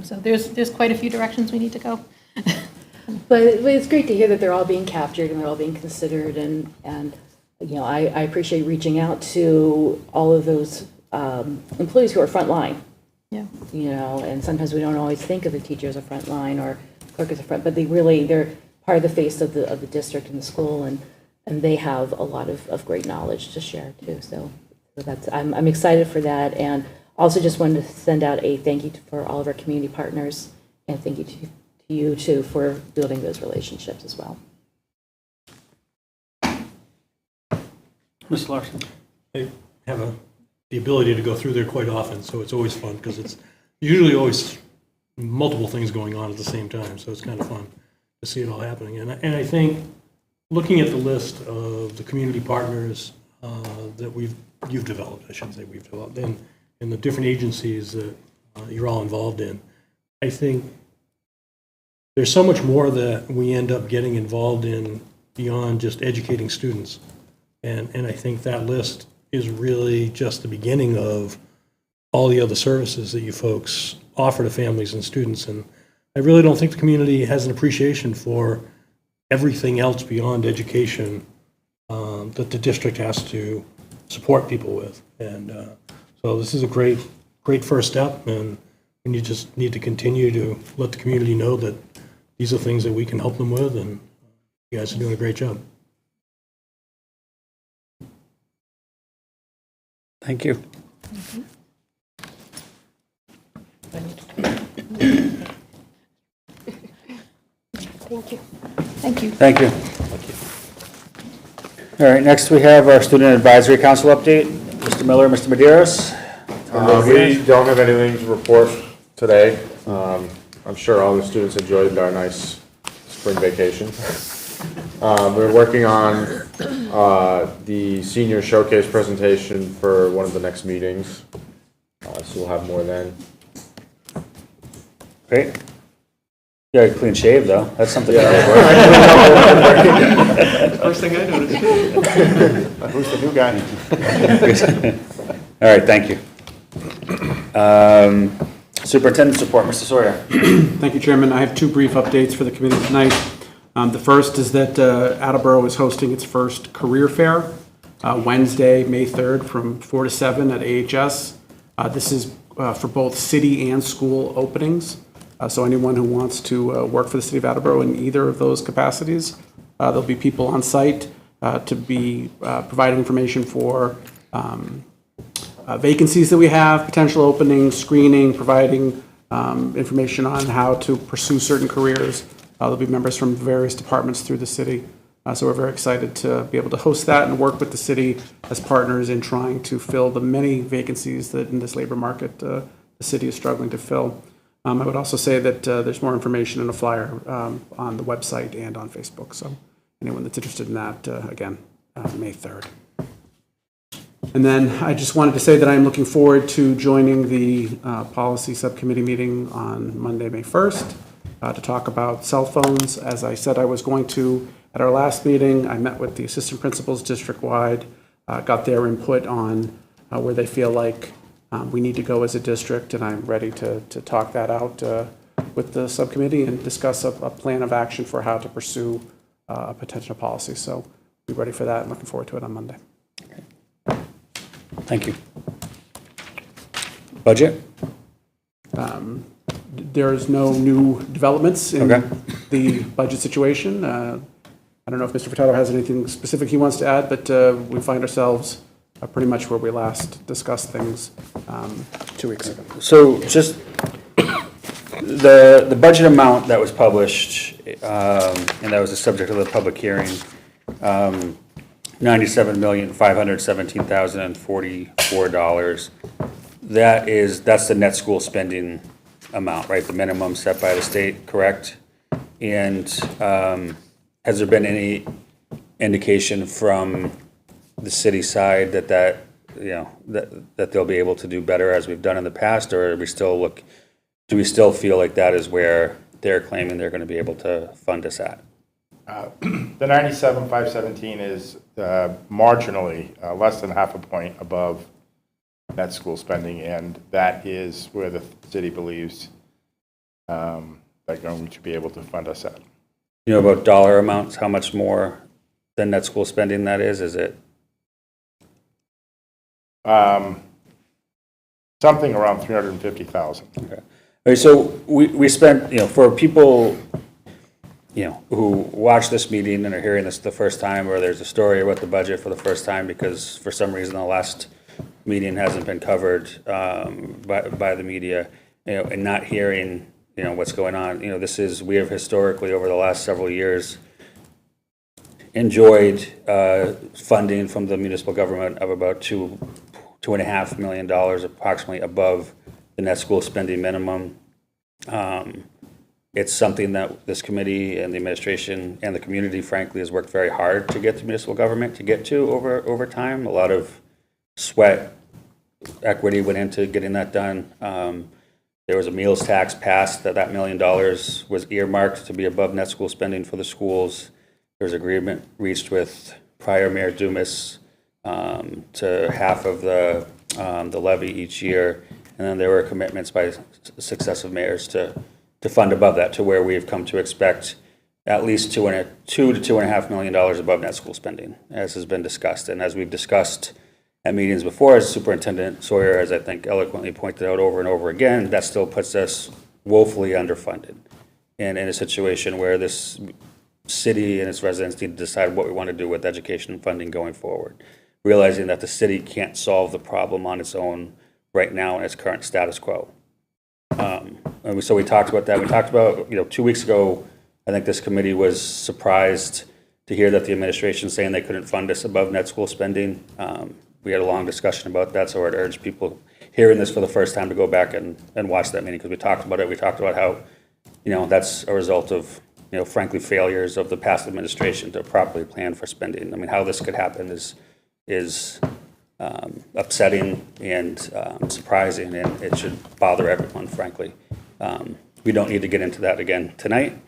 So there's quite a few directions we need to go. But it's great to hear that they're all being captured and they're all being considered, and I appreciate reaching out to all of those employees who are frontline. Yeah. And sometimes we don't always think of the teacher as a frontline or clerk as a front, but they're part of the face of the district and the school, and they have a lot of great knowledge to share too. So that's I'm excited for that, and also just wanted to send out a thank you for all of our community partners, and thank you to you too for building those relationships as well. Ms. Larson? I have the ability to go through there quite often, so it's always fun, because it's usually always multiple things going on at the same time, so it's kind of fun to see it all happening. And I think looking at the list of the community partners that you've developed, I should say we've developed, and the different agencies that you're all involved in, I think there's so much more that we end up getting involved in beyond just educating students. And I think that list is really just the beginning of all the other services that you folks offer to families and students. And I really don't think the community has an appreciation for everything else beyond education that the district has to support people with. And so this is a great first step, and you just need to continue to let the community know that these are things that we can help them with, and you guys are doing a great job. Thank you. Thank you. Thank you. Thank you. All right, next we have our Student Advisory Council update. Mr. Miller, Mr. Medeiros. We don't have anything to report today. I'm sure all the students enjoyed our nice spring vacation. We're working on the senior showcase presentation for one of the next meetings, so we'll have more then. Great. You got a clean shave, though. That's something. First thing I noticed. Who's the new guy? All right, thank you. Superintendent's report, Mr. Sawyer. Thank you, Chairman. I have two brief updates for the committee tonight. The first is that Attleboro is hosting its first career fair Wednesday, May 3rd from 4 to 7 at AHS. This is for both city and school openings. So anyone who wants to work for the city of Attleboro in either of those capacities, there'll be people on site to be providing information for vacancies that we have, potential openings, screening, providing information on how to pursue certain careers. There'll be members from various departments through the city. So we're very excited to be able to host that and work with the city as partners in trying to fill the many vacancies that in this labor market the city is struggling to fill. I would also say that there's more information in a flyer on the website and on Facebook. So anyone that's interested in that, again, May 3rd. And then I just wanted to say that I'm looking forward to joining the policy subcommittee meeting on Monday, May 1st, to talk about cell phones. As I said I was going to at our last meeting, I met with the assistant principals district-wide, got their input on where they feel like we need to go as a district, and I'm ready to talk that out with the subcommittee and discuss a plan of action for how to pursue a potential policy. So be ready for that and looking forward to it on Monday. Thank you. Budget? There's no new developments in Okay. the budget situation. I don't know if Mr. Furtado has anything specific he wants to add, but we find ourselves pretty much where we last discussed things 2 weeks ago. So just the budget amount that was published, and that was the subject of the public hearing, $97,517,044. That's the net school spending amount, right? The minimum set by the state, correct? And has there been any indication from the city side that they'll be able to do better as we've done in the past, or do we still feel like that is where they're claiming they're going to be able to fund us at? The 97,517 is marginally less than half a point above net school spending, and that is where the city believes they're going to be able to fund us at. You know about dollar amounts, how much more than net school spending that is? Is it? Something around 350,000. Okay. All right, so we spent, for people, who watch this meeting and are hearing this the first time, or there's a story about the budget for the first time because for some reason the last meeting hasn't been covered by the media, and not hearing, what's going on. We have historically over the last several years enjoyed funding from the municipal government of about $2.5 million, approximately above the net school spending minimum. It's something that this committee and the administration and the community, frankly, has worked very hard to get the municipal government to get to over time. A lot of sweat, equity went into getting that done. There was a meals tax passed that $1 million was earmarked to be above net school spending for the schools. There was agreement reached with prior Mayor Dumas to half of the levy each year, and then there were commitments by successive mayors to fund above that, to where we've come to expect at least $2 to $2.5 million above net school spending, as has been discussed. And as we've discussed at meetings before, as Superintendent Sawyer, as I think eloquently pointed out over and over again, that still puts us woefully underfunded. And in a situation where this city and its residents need to decide what we want to do with education funding going forward, realizing that the city can't solve the problem on its own right now in its current status quo. So we talked about that. We talked about, 2 weeks ago, I think this committee was surprised to hear that the administration saying they couldn't fund us above net school spending. We had a long discussion about that, so I'd urge people hearing this for the first time to go back and watch that meeting, because we talked about it. We talked about how, that's a result of, frankly, failures of the past administration to properly plan for spending. I mean, how this could happen is upsetting and surprising, and it should bother everyone, frankly. We don't need to get into that again tonight,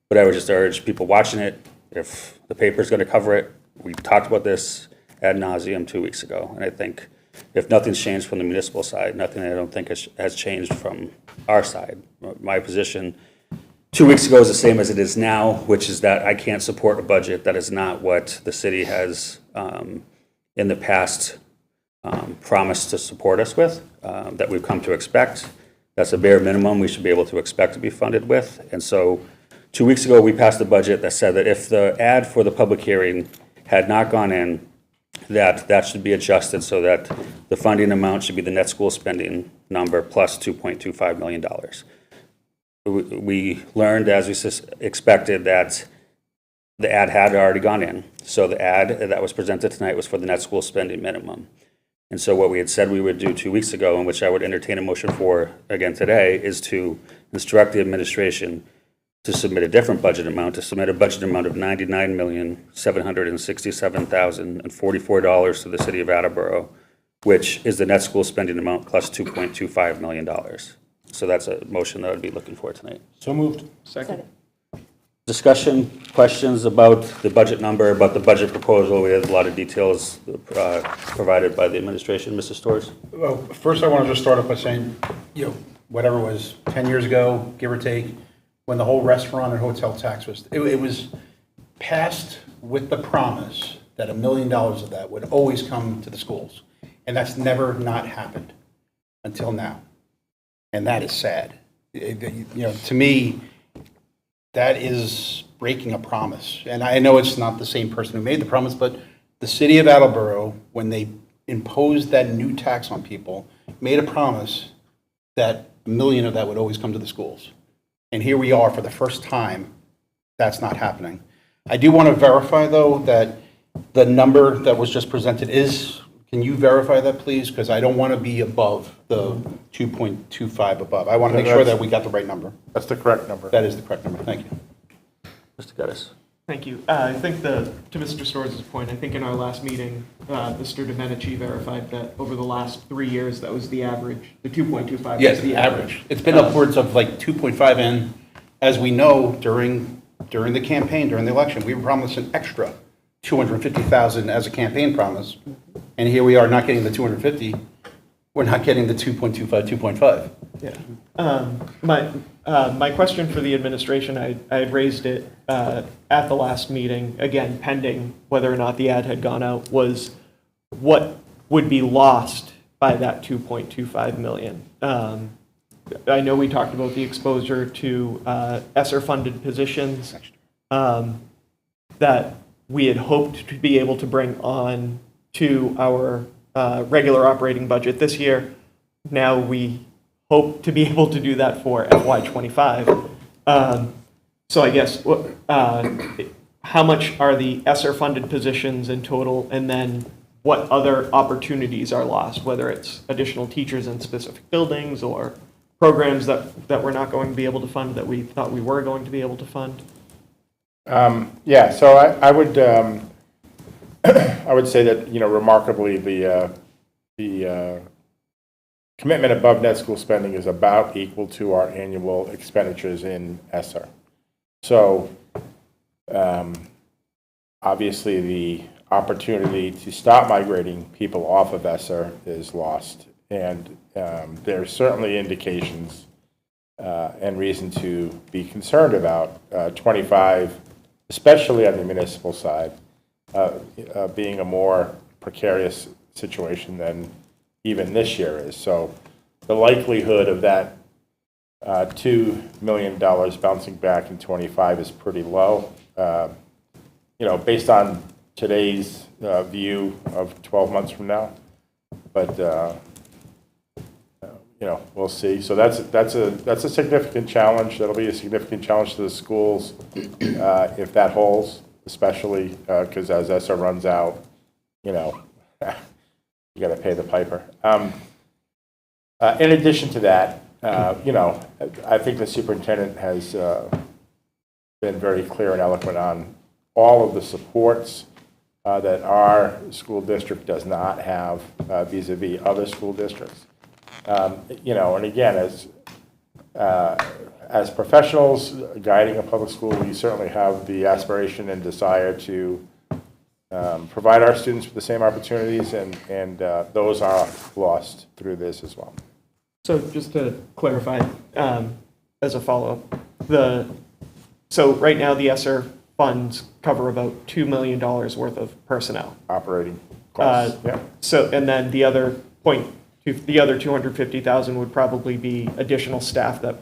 but I would just urge people watching it, if the paper's going to cover it, we talked about this ad nauseum 2 weeks ago, and I think if nothing's changed from the municipal side, nothing I don't think has changed from our side. My position 2 weeks ago is the same as it is now, which is that I can't support a budget that is not what the city has in the past promised to support us with, that we've come to expect. That's a bare minimum we should be able to expect to be funded with. And so 2 weeks ago, we passed a budget that said that if the ad for the public hearing had not gone in, that should be adjusted so that the funding amount should be the net school spending number plus $2.25 million. We learned, as we expected, that the ad had already gone in. So the ad that was presented tonight was for the net school spending minimum. And so what we had said we would do 2 weeks ago, and which I would entertain a motion for again today, is to instruct the administration to submit a different budget amount, to submit a budget amount of $99,767,044 to the city of Attleboro, which is the net school spending amount plus $2.25 million. So that's a motion that I'd be looking for tonight. So moved. Second. Discussion, questions about the budget number, about the budget proposal? We had a lot of details provided by the administration. Mr. Storrs? Well, first I want to just start off by saying, whatever it was 10 years ago, give or take, when the whole restaurant and hotel tax was, it was passed with the promise that $1 million of that would always come to the schools. And that's never not happened until now. And that is sad. To me, that is breaking a promise. And I know it's not the same person who made the promise, but the city of Attleboro, when they imposed that new tax on people, made a promise that $1 million of that would always come to the schools. And here we are for the first time, that's not happening. I do want to verify, though, that the number that was just presented is, can you verify that, please? Because I don't want to be above the 2.25 above. I want to make sure that we got the right number. That's the correct number. That is the correct number. Thank you. Mr. Geddes? Thank you. I think to Mr. Storrs' point, I think in our last meeting, Mr. Domenici verified that over the last 3 years, that was the average, the 2.25. Yes, the average. It's been upwards of like 2.5, and as we know, during the campaign, during the election, we were promised an extra $250,000 as a campaign promise, and here we are not getting the 250. We're not getting the 2.25, 2.5. Yeah. My question for the administration, I had raised it at the last meeting, again, pending whether or not the ad had gone out, was what would be lost by that 2.25 million. I know we talked about the exposure to ESSER-funded positions that we had hoped to be able to bring on to our regular operating budget this year. Now we hope to be able to do that for FY25. So I guess, how much are the ESSER-funded positions in total, and then what other opportunities are lost, whether it's additional teachers in specific buildings or programs that we're not going to be able to fund that we thought we were going to be able to fund? Yeah, so I would I would say that, remarkably, the commitment above net school spending is about equal to our annual expenditures in ESSER. So obviously the opportunity to stop migrating people off of ESSER is lost. And there's certainly indications and reason to be concerned about 25 especially on the municipal side, being a more precarious situation than even this year is. So the likelihood of that $2 million bouncing back in '25 is pretty low. Based on today's view of 12 months from now. But we'll see. So that's a significant challenge. That'll be a significant challenge to the schools if that holds, especially because as ESSER runs out, you got to pay the piper. In addition to that, I think the superintendent has been very clear and eloquent on all of the supports that our school district does not have vis-a-vis other school districts. And again, as professionals guiding a public school, we certainly have the aspiration and desire to provide our students with the same opportunities, and those are lost through this as well. So just to clarify, as a follow-up, so right now the ESSER funds cover about $2 million worth of personnel. Operating costs, yeah. So, and then the other 250,000 would probably be additional staff that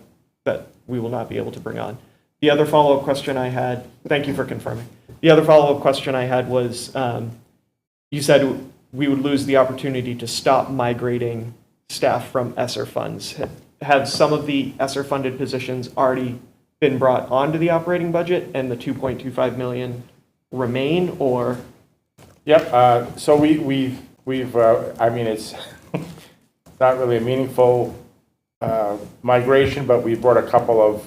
we will not be able to bring on. The other follow-up question I had, thank you for confirming. The other follow-up question I had was, you said we would lose the opportunity to stop migrating staff from ESSER funds. Have some of the ESSER funded positions already been brought onto the operating budget and the 2.25 million remain, or? Yep, so we've I mean, it's not really a meaningful migration, but we brought a couple of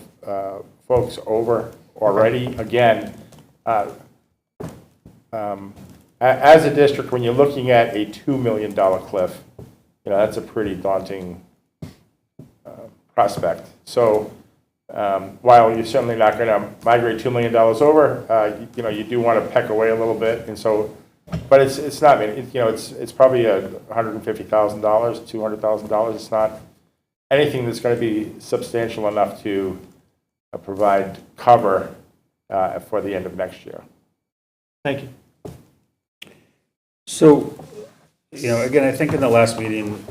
folks over already. Again, as a district, when you're looking at a $2 million cliff, that's a pretty daunting prospect. So while you're certainly not going to migrate $2 million over, you do want to peck away a little bit, and so. But it's not. It's probably $150,000, $200,000. It's not anything that's going to be substantial enough to provide cover for the end of next year. Thank you. So, again, I think in the last meeting,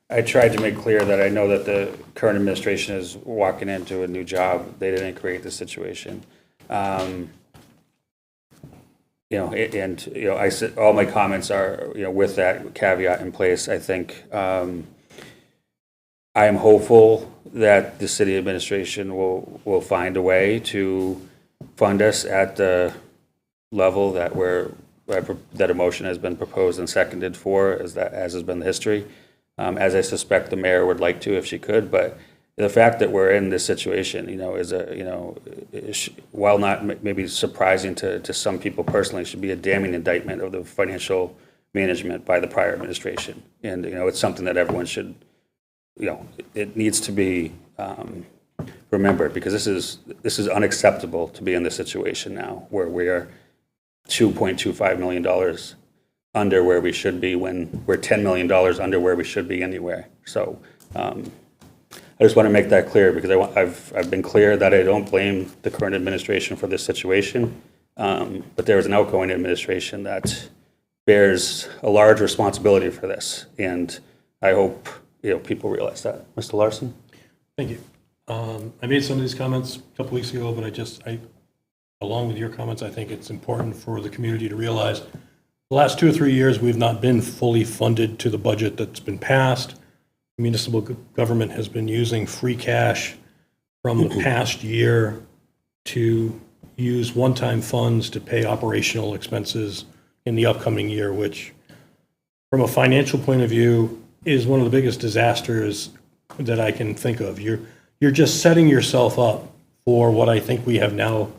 I tried to make clear that I know that the current administration is walking into a new job. They didn't create the situation. I said all my comments are, with that caveat in place. I think I am hopeful that the city administration will find a way to fund us at the level that that a motion has been proposed and seconded for, as has been the history. As I suspect the mayor would like to if she could, but the fact that we're in this situation, while not maybe surprising to some people personally, should be a damning indictment of the financial management by the prior administration. And, it's something that everyone should, it needs to be remembered, because this is unacceptable to be in this situation now, where we are $2.25 million under where we should be, when we're $10 million under where we should be anywhere. So, I just want to make that clear, because I've been clear that I don't blame the current administration for this situation, but there is an outgoing administration that bears a large responsibility for this, and I hope people realize that. Mr. Larson? Thank you. I made some of these comments a couple weeks ago, but along with your comments, I think it's important for the community to realize the last 2 or 3 years we've not been fully funded to the budget that's been passed. Municipal government has been using free cash from the past year to use one-time funds to pay operational expenses in the upcoming year, which, from a financial point of view, is one of the biggest disasters that I can think of. You're just setting yourself up for what I think we have now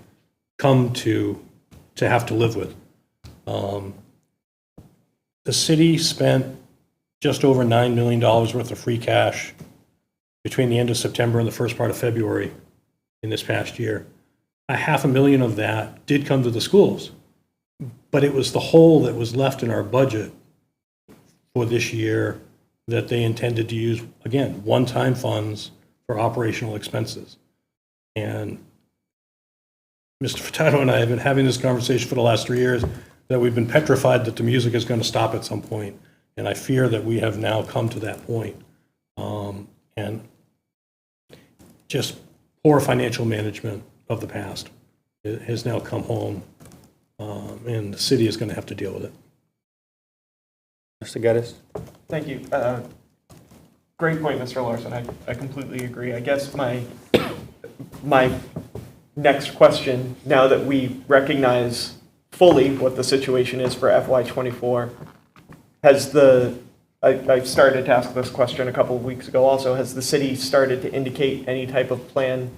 come to have to live with. The city spent just over $9 million worth of free cash between the end of September and the first part of February in this past year. $500,000 of that did come to the schools, but it was the hole that was left in our budget for this year that they intended to use, again, one-time funds for operational expenses. And Mr. Furtado and I have been having this conversation for the last 3 years, that we've been petrified that the music is going to stop at some point. And I fear that we have now come to that point. And just poor financial management of the past has now come home, and the city is going to have to deal with it. Mr. Geddes? Thank you. Great point, Mr. Larson. I completely agree. I guess my next question, now that we recognize fully what the situation is for FY24, I started to ask this question a couple of weeks ago also, has the city started to indicate any type of plan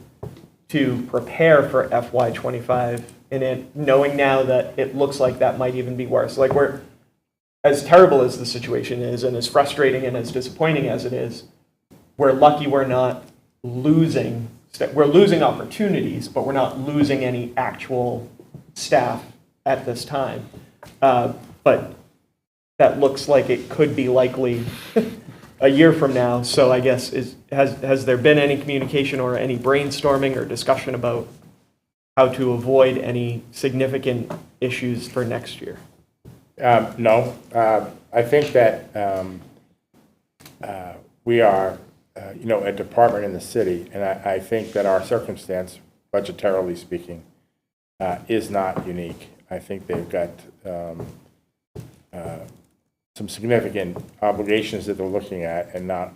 to prepare for FY25 in it, knowing now that it looks like that might even be worse? Like, we're, as terrible as the situation is and as frustrating and as disappointing as it is, we're lucky we're not losing, we're losing opportunities, but we're not losing any actual staff at this time. But that looks like it could be likely a year from now. So I guess, has there been any communication or any brainstorming or discussion about how to avoid any significant issues for next year? No. I think that we are, a department in the city, and I think that our circumstance, budgetarily speaking, is not unique. I think they've got some significant obligations that they're looking at and not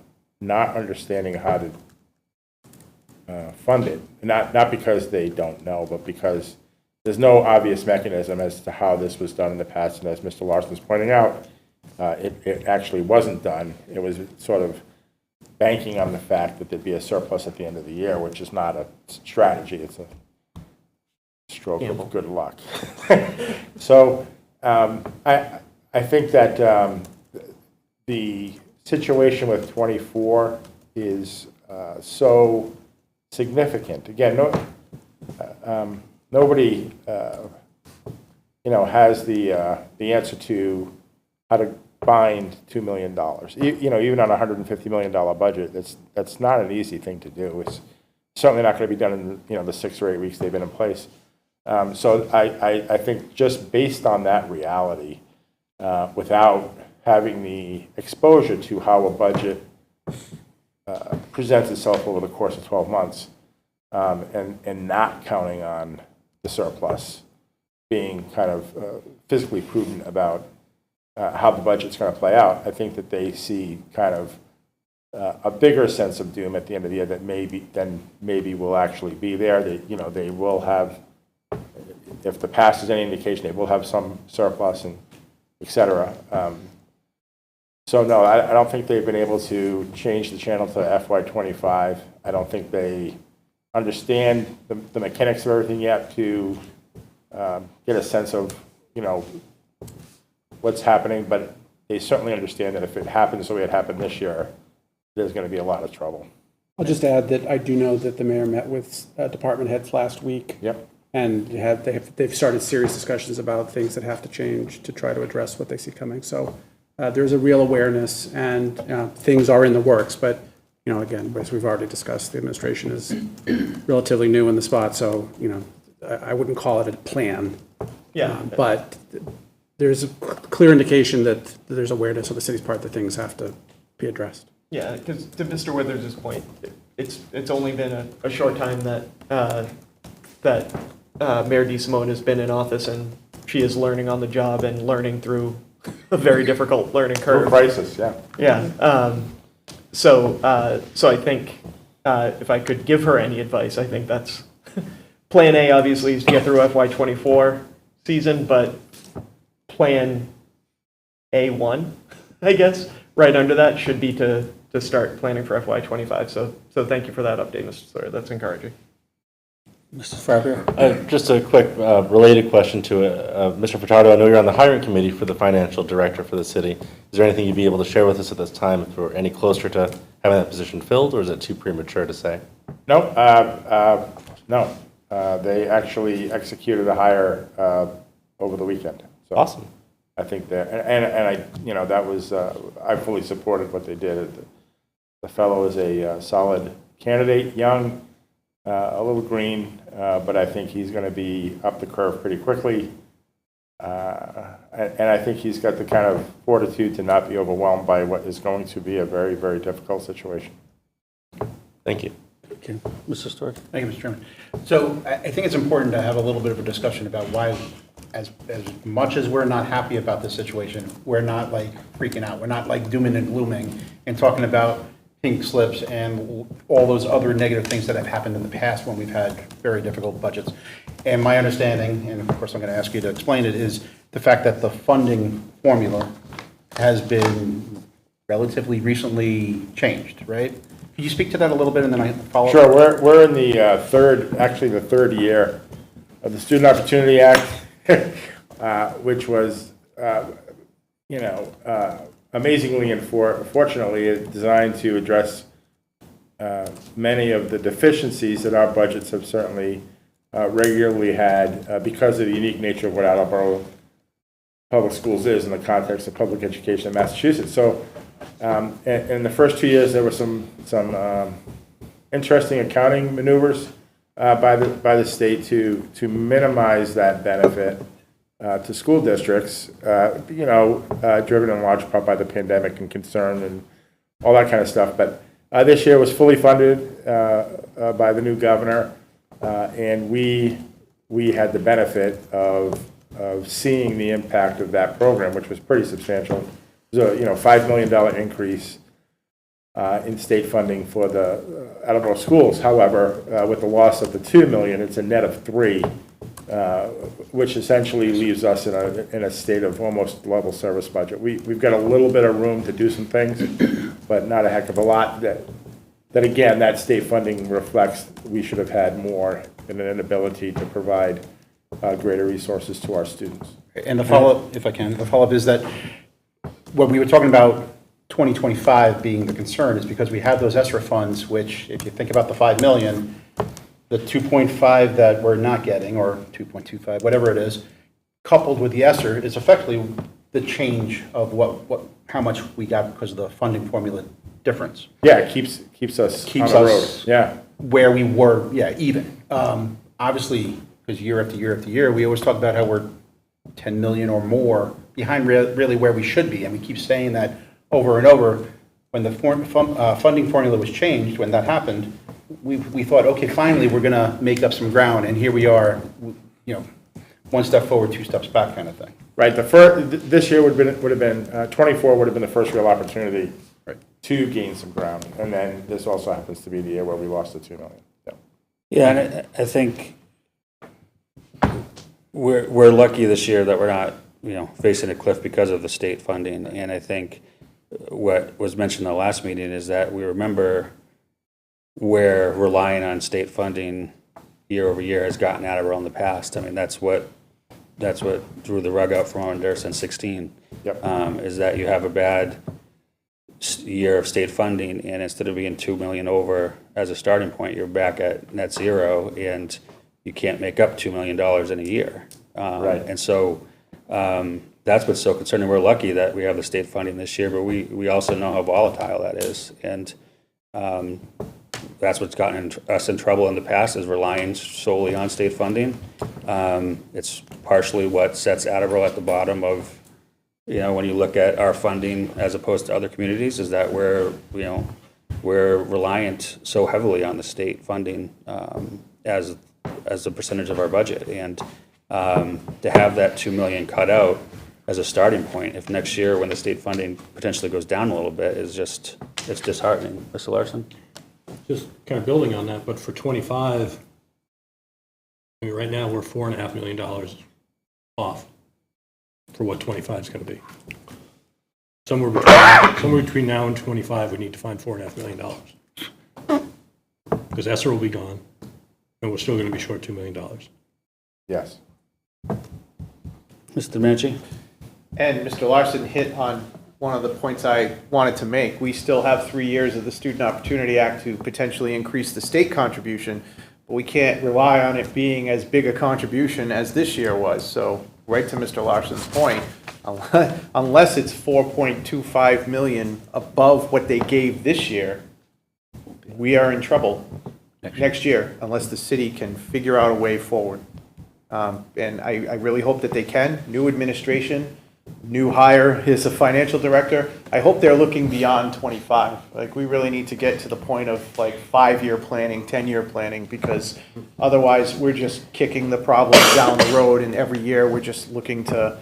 understanding how to fund it. Not because they don't know, but because there's no obvious mechanism as to how this was done in the past. And as Mr. Larson's pointing out, it actually wasn't done. It was sort of banking on the fact that there'd be a surplus at the end of the year, which is not a strategy. It's a stroke of good luck. So I think that the situation with 24 is so significant. Again, nobody has the answer to how to find $2 million. Even on a $150 million budget, that's not an easy thing to do. It's certainly not going to be done in the 6 or 8 weeks they've been in place. So I think just based on that reality, without having the exposure to how a budget presents itself over the course of 12 months, and not counting on the surplus, being kind of physically prudent about how the budget's going to play out, I think that they see kind of a bigger sense of doom at the end of the year that maybe will actually be there. They will have, if the past is any indication, they will have some surplus and et cetera. So no, I don't think they've been able to change the channel to FY25. I don't think they understand the mechanics of everything yet to get a sense of, what's happening, but they certainly understand that if it happens the way it happened this year, there's going to be a lot of trouble. I'll just add that I do know that the mayor met with department heads last week. Yep. And they've started serious discussions about things that have to change to try to address what they see coming. So there's a real awareness, and things are in the works. But again, as we've already discussed, the administration is relatively new in the spot, so I wouldn't call it a plan. Yeah. But there's a clear indication that there's awareness on the city's part that things have to be addressed. Yeah, because to Mr. Withers' point, it's only been a short time that Mayor DeSimone has been in office, and she is learning on the job and learning through a very difficult learning curve. Crisis, yeah. Yeah. So I think if I could give her any advice, I think that's plan A, obviously, is to get through FY24 season, but plan A1, I guess, right under that should be to start planning for FY25. So thank you for that update, Mr. Sawyer. That's encouraging. Mrs. Frappier? Just a quick related question to it. Mr. Furtado, I know you're on the hiring committee for the financial director for the city. Is there anything you'd be able to share with us at this time if we're any closer to having that position filled, or is it too premature to say? No. They actually executed a hire over the weekend. So Awesome. I think that, and I, that was, I fully supported what they did. The fellow is a solid candidate, young, a little green, but I think he's going to be up the curve pretty quickly. And I think he's got the kind of fortitude to not be overwhelmed by what is going to be a very, very difficult situation. Thank you. Okay. Mr. Stork? Thank you, Mr. Chairman. So I think it's important to have a little bit of a discussion about why, as much as we're not happy about this situation, we're not like freaking out. We're not like dooming and glooming and talking about pink slips and all those other negative things that have happened in the past when we've had very difficult budgets. And my understanding, and of course I'm going to ask you to explain it, is the fact that the funding formula has been relatively recently changed, right? Could you speak to that a little bit and then I follow up? Sure, we're in the third year of the Student Opportunity Act, which was, amazingly and fortunately designed to address many of the deficiencies that our budgets have certainly regularly had because of the unique nature of what Attleboro Public Schools is in the context of public education in Massachusetts. So in the first 2 years, there were some interesting accounting maneuvers by the state to minimize that benefit to school districts, driven in large part by the pandemic and concern and all that kind of stuff. But this year was fully funded by the new governor, and we had the benefit of seeing the impact of that program, which was pretty substantial. It was a $5 million increase in state funding for the Attleboro schools. However, with the loss of the $2 million, it's a net of $3 million. Which essentially leaves us in a state of almost level service budget. We've got a little bit of room to do some things, but not a heck of a lot. That again, that state funding reflects we should have had more and an inability to provide greater resources to our students. And the follow-up, if I can, the follow-up is that when we were talking about 2025 being the concern is because we have those ESSER funds, which if you think about the 5 million, the 2.5 that we're not getting, or 2.25, whatever it is, coupled with the ESSER, is effectively the change of how much we got because of the funding formula difference. Yeah, it keeps us on the road. Yeah, where we were, even. Obviously, because year after year after year, we always talk about how we're 10 million or more behind really where we should be, and we keep saying that over and over. When the funding formula was changed, when that happened, we thought, okay, finally, we're going to make up some ground, and here we are, one step forward, 2 steps back kind of thing. Right. This year would have been 24 would have been the first real opportunity to gain some ground, and then this also happens to be the year where we lost the $2 million. Yeah, and I think we're lucky this year that we're not facing a cliff because of the state funding, and I think what was mentioned in the last meeting is that we remember where relying on state funding year over year has gotten Attleboro in the past. I mean, that's what drew the rug out from under us in 16. Yep. Is that you have a bad year of state funding, and instead of being $2 million over as a starting point, you're back at net zero, and you can't make up $2 million in a year. Right. And so that's what's so concerning. We're lucky that we have the state funding this year, but we also know how volatile that is, and that's what's gotten us in trouble in the past, is relying solely on state funding. It's partially what sets Attleboro at the bottom of, when you look at our funding as opposed to other communities, is that we're reliant so heavily on the state funding as a percentage of our budget. And to have that $2 million cut out as a starting point, if next year when the state funding potentially goes down a little bit, it's disheartening. Mr. Larson? Just kind of building on that, but for 25, I mean, right now we're $4.5 million off for what 25 is going to be. Somewhere between now and 25, we need to find $4.5 million. Because ESSER will be gone, and we're still going to be short $2 million. Yes. Mr. Manchi? And Mr. Larson hit on one of the points I wanted to make. We still have 3 years of the Student Opportunity Act to potentially increase the state contribution, but we can't rely on it being as big a contribution as this year was. So right to Mr. Larson's point, unless it's 4.25 million above what they gave this year, we are in trouble. next year, unless the city can figure out a way forward. And I really hope that they can. New administration, new hire is a financial director. I hope they're looking beyond 25. Like, we really need to get to the point of like 5-year planning, 10-year planning, because otherwise we're just kicking the problem down the road, and every year we're just looking to,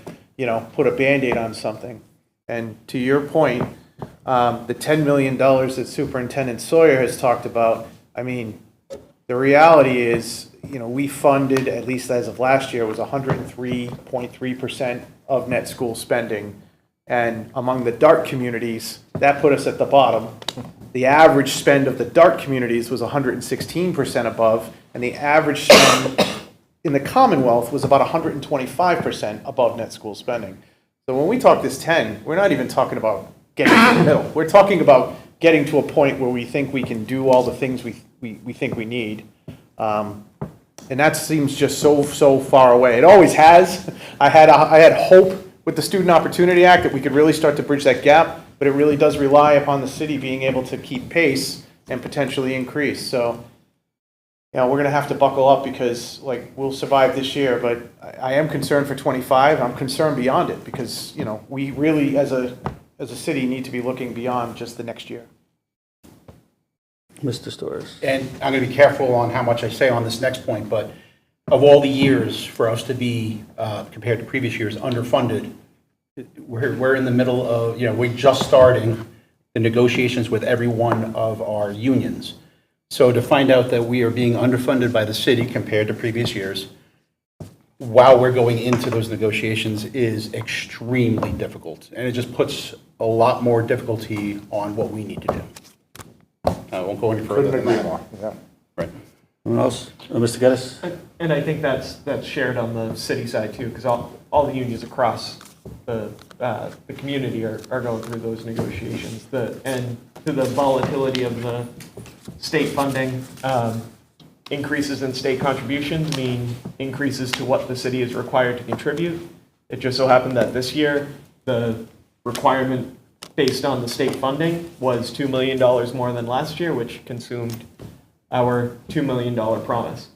put a Band-Aid on something. And to your point, the $10 million that Superintendent Sawyer has talked about, I mean, the reality is, we funded, at least as of last year, was 103.3% of net school spending. And among the dark communities, that put us at the bottom. The average spend of the dark communities was 116% above, and the average spend in the Commonwealth was about 125% above net school spending. So when we talk this 10, we're not even talking about getting to the middle. We're talking about getting to a point where we think we can do all the things we think we need. And that seems just so far away. It always has. I had hope with the Student Opportunity Act that we could really start to bridge that gap, but it really does rely upon the city being able to keep pace and potentially increase. So, we're going to have to buckle up, because we'll survive this year, but I am concerned for 25. I'm concerned beyond it, because, we really as a city need to be looking beyond just the next year. Mr. Storrs. And I'm going to be careful on how much I say on this next point, but of all the years for us to be, compared to previous years, underfunded, we're in the middle of, we're just starting the negotiations with every one of our unions. So to find out that we are being underfunded by the city compared to previous years, while we're going into those negotiations, is extremely difficult. And it just puts a lot more difficulty on what we need to do. I won't go any further than that. Yeah. Right. Anyone else? Mr. Geddes? And I think that's shared on the city side too, because all the unions across the community are going through those negotiations. And to the volatility of the state funding, increases in state contributions mean increases to what the city is required to contribute. It just so happened that this year, the requirement based on the state funding was $2 million more than last year, which consumed our $2 million promise.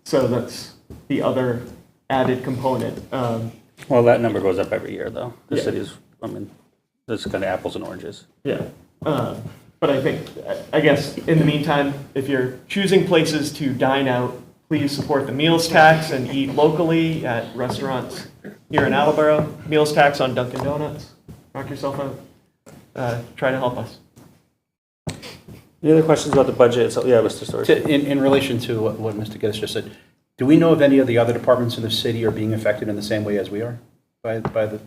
So that's the other added component. Well, that number goes up every year, though. The Yeah. city's, it's kind of apples and oranges. Yeah. But I guess, in the meantime, if you're choosing places to dine out, please support the meals tax and eat locally at restaurants here in Attleboro. Meals tax on Dunkin' Donuts. Knock yourself out. Try to help us. Any other questions about the budget? So, yeah, Mr. Storrs. In relation to what Mr. Geddes just said, do we know if any of the other departments in the city are being affected in the same way as we are by the?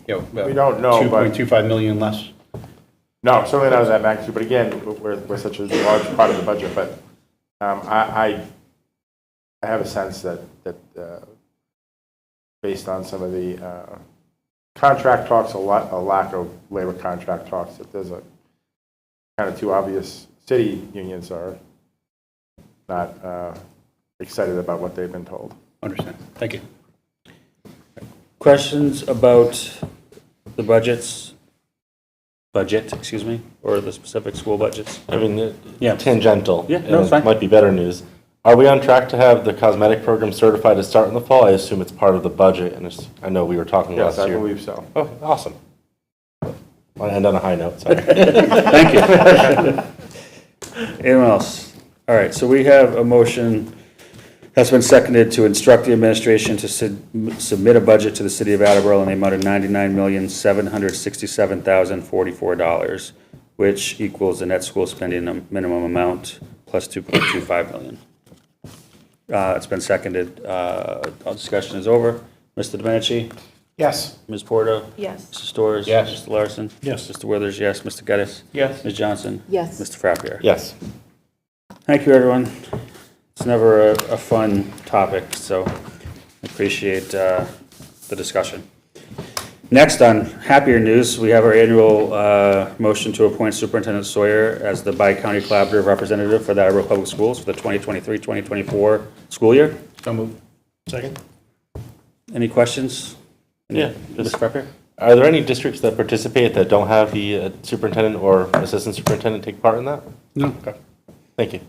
We don't know, but 2.25 million less. no, certainly not as that magnitude. But again, we're such a large part of the budget. But I have a sense that based on some of the contract talks, a lack of labor contract talks, that there's a kind of too obvious. City unions are not excited about what they've been told. Understand. Thank you. Questions about the budget, excuse me, or the specific school budgets? I mean, Yeah. tangential. Yeah, and no, it's it fine. might be better news. Are we on track to have the cosmetic program certified to start in the fall? I assume it's part of the budget, and I know we were talking Yes, last I year. believe so. Oh, awesome. I'll end on a high note, sorry. Thank you. Anyone else? All right, so we have a motion that's been seconded to instruct the administration to submit a budget to the city of Attleboro in the amount of $99,767,044, which equals the net school spending minimum amount plus $2.25 million. It's been seconded. All discussion is over. Mr. Domenici? Yes. Ms. Porto? Yes. Mr. Storrs? Yes. Mr. Larson? Yes. Mr. Withers, yes. Mr. Geddes? Yes. Ms. Johnson? Yes. Mr. Frappier? Yes. Thank you, everyone. It's never a fun topic, so I appreciate the discussion. Next, on happier news, we have our annual motion to appoint Superintendent Sawyer as the Bi-County Collaborative Representative for the Attleboro Public Schools for the 2023-2024 school year. So moved. Second? Any questions? Yeah, Mr. Frappier? Are there any districts that participate that don't have the superintendent or assistant superintendent take part in that? No. Okay. Thank you.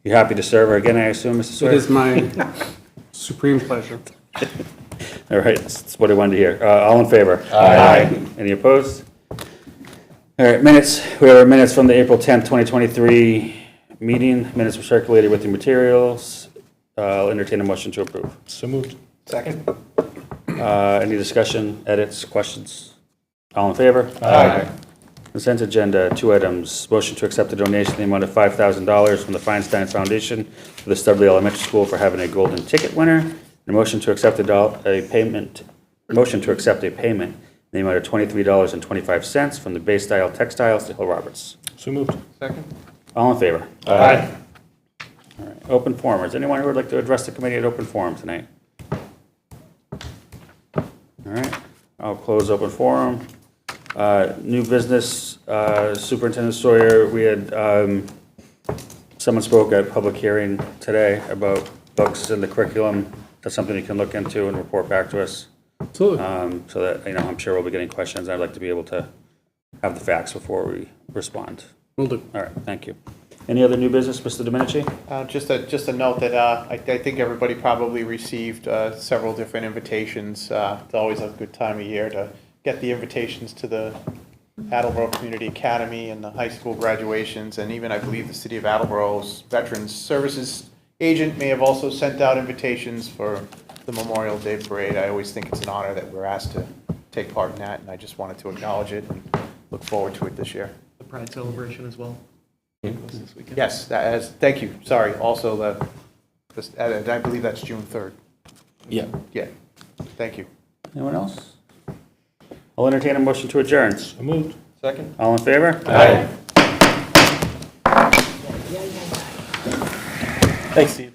You happy to serve her again, I assume, Mr. Sawyer? It is my supreme pleasure. All right, that's what I wanted to hear. All in favor? Aye. Any opposed? All right, minutes. We have our minutes from the April 10th, 2023 meeting. Minutes were circulated with the materials. I'll entertain a motion to approve. So moved. Second? Any discussion, edits, questions? All in favor? Aye. Consent agenda, 2 items. Motion to accept a donation in the amount of $5,000 from the Feinstein Foundation for the Studley Elementary School for having a golden ticket winner. And a motion to accept a payment in the amount of $23.25 from the Bay Style Textiles to Hill Roberts. So moved. Second? All in favor? Aye. All right, open forum. Is anyone who would like to address the committee at open forum tonight? All right, I'll close open forum. New business, Superintendent Sawyer, we had, someone spoke at public hearing today about books in the curriculum. That's something you can look into and report back to us. Absolutely. So that, I'm sure we'll be getting questions. I'd like to be able to have the facts before we respond. Will do. All right, thank you. Any other new business, Mr. Domenici? Just a note that I think everybody probably received several different invitations. It's always a good time of year to get the invitations to the Attleboro Community Academy and the high school graduations, and even I believe the City of Attleboro's Veterans Services agent may have also sent out invitations for the Memorial Day Parade. I always think it's an honor that we're asked to take part in that, and I just wanted to acknowledge it and look forward to it this year. The Pride celebration as well. This weekend. Yes, thank you, sorry, also I believe that's June 3rd. Yeah. Yeah, thank you. Anyone else? I'll entertain a motion to adjourn. So moved. Second? All in favor? Aye. Thanks, Steve.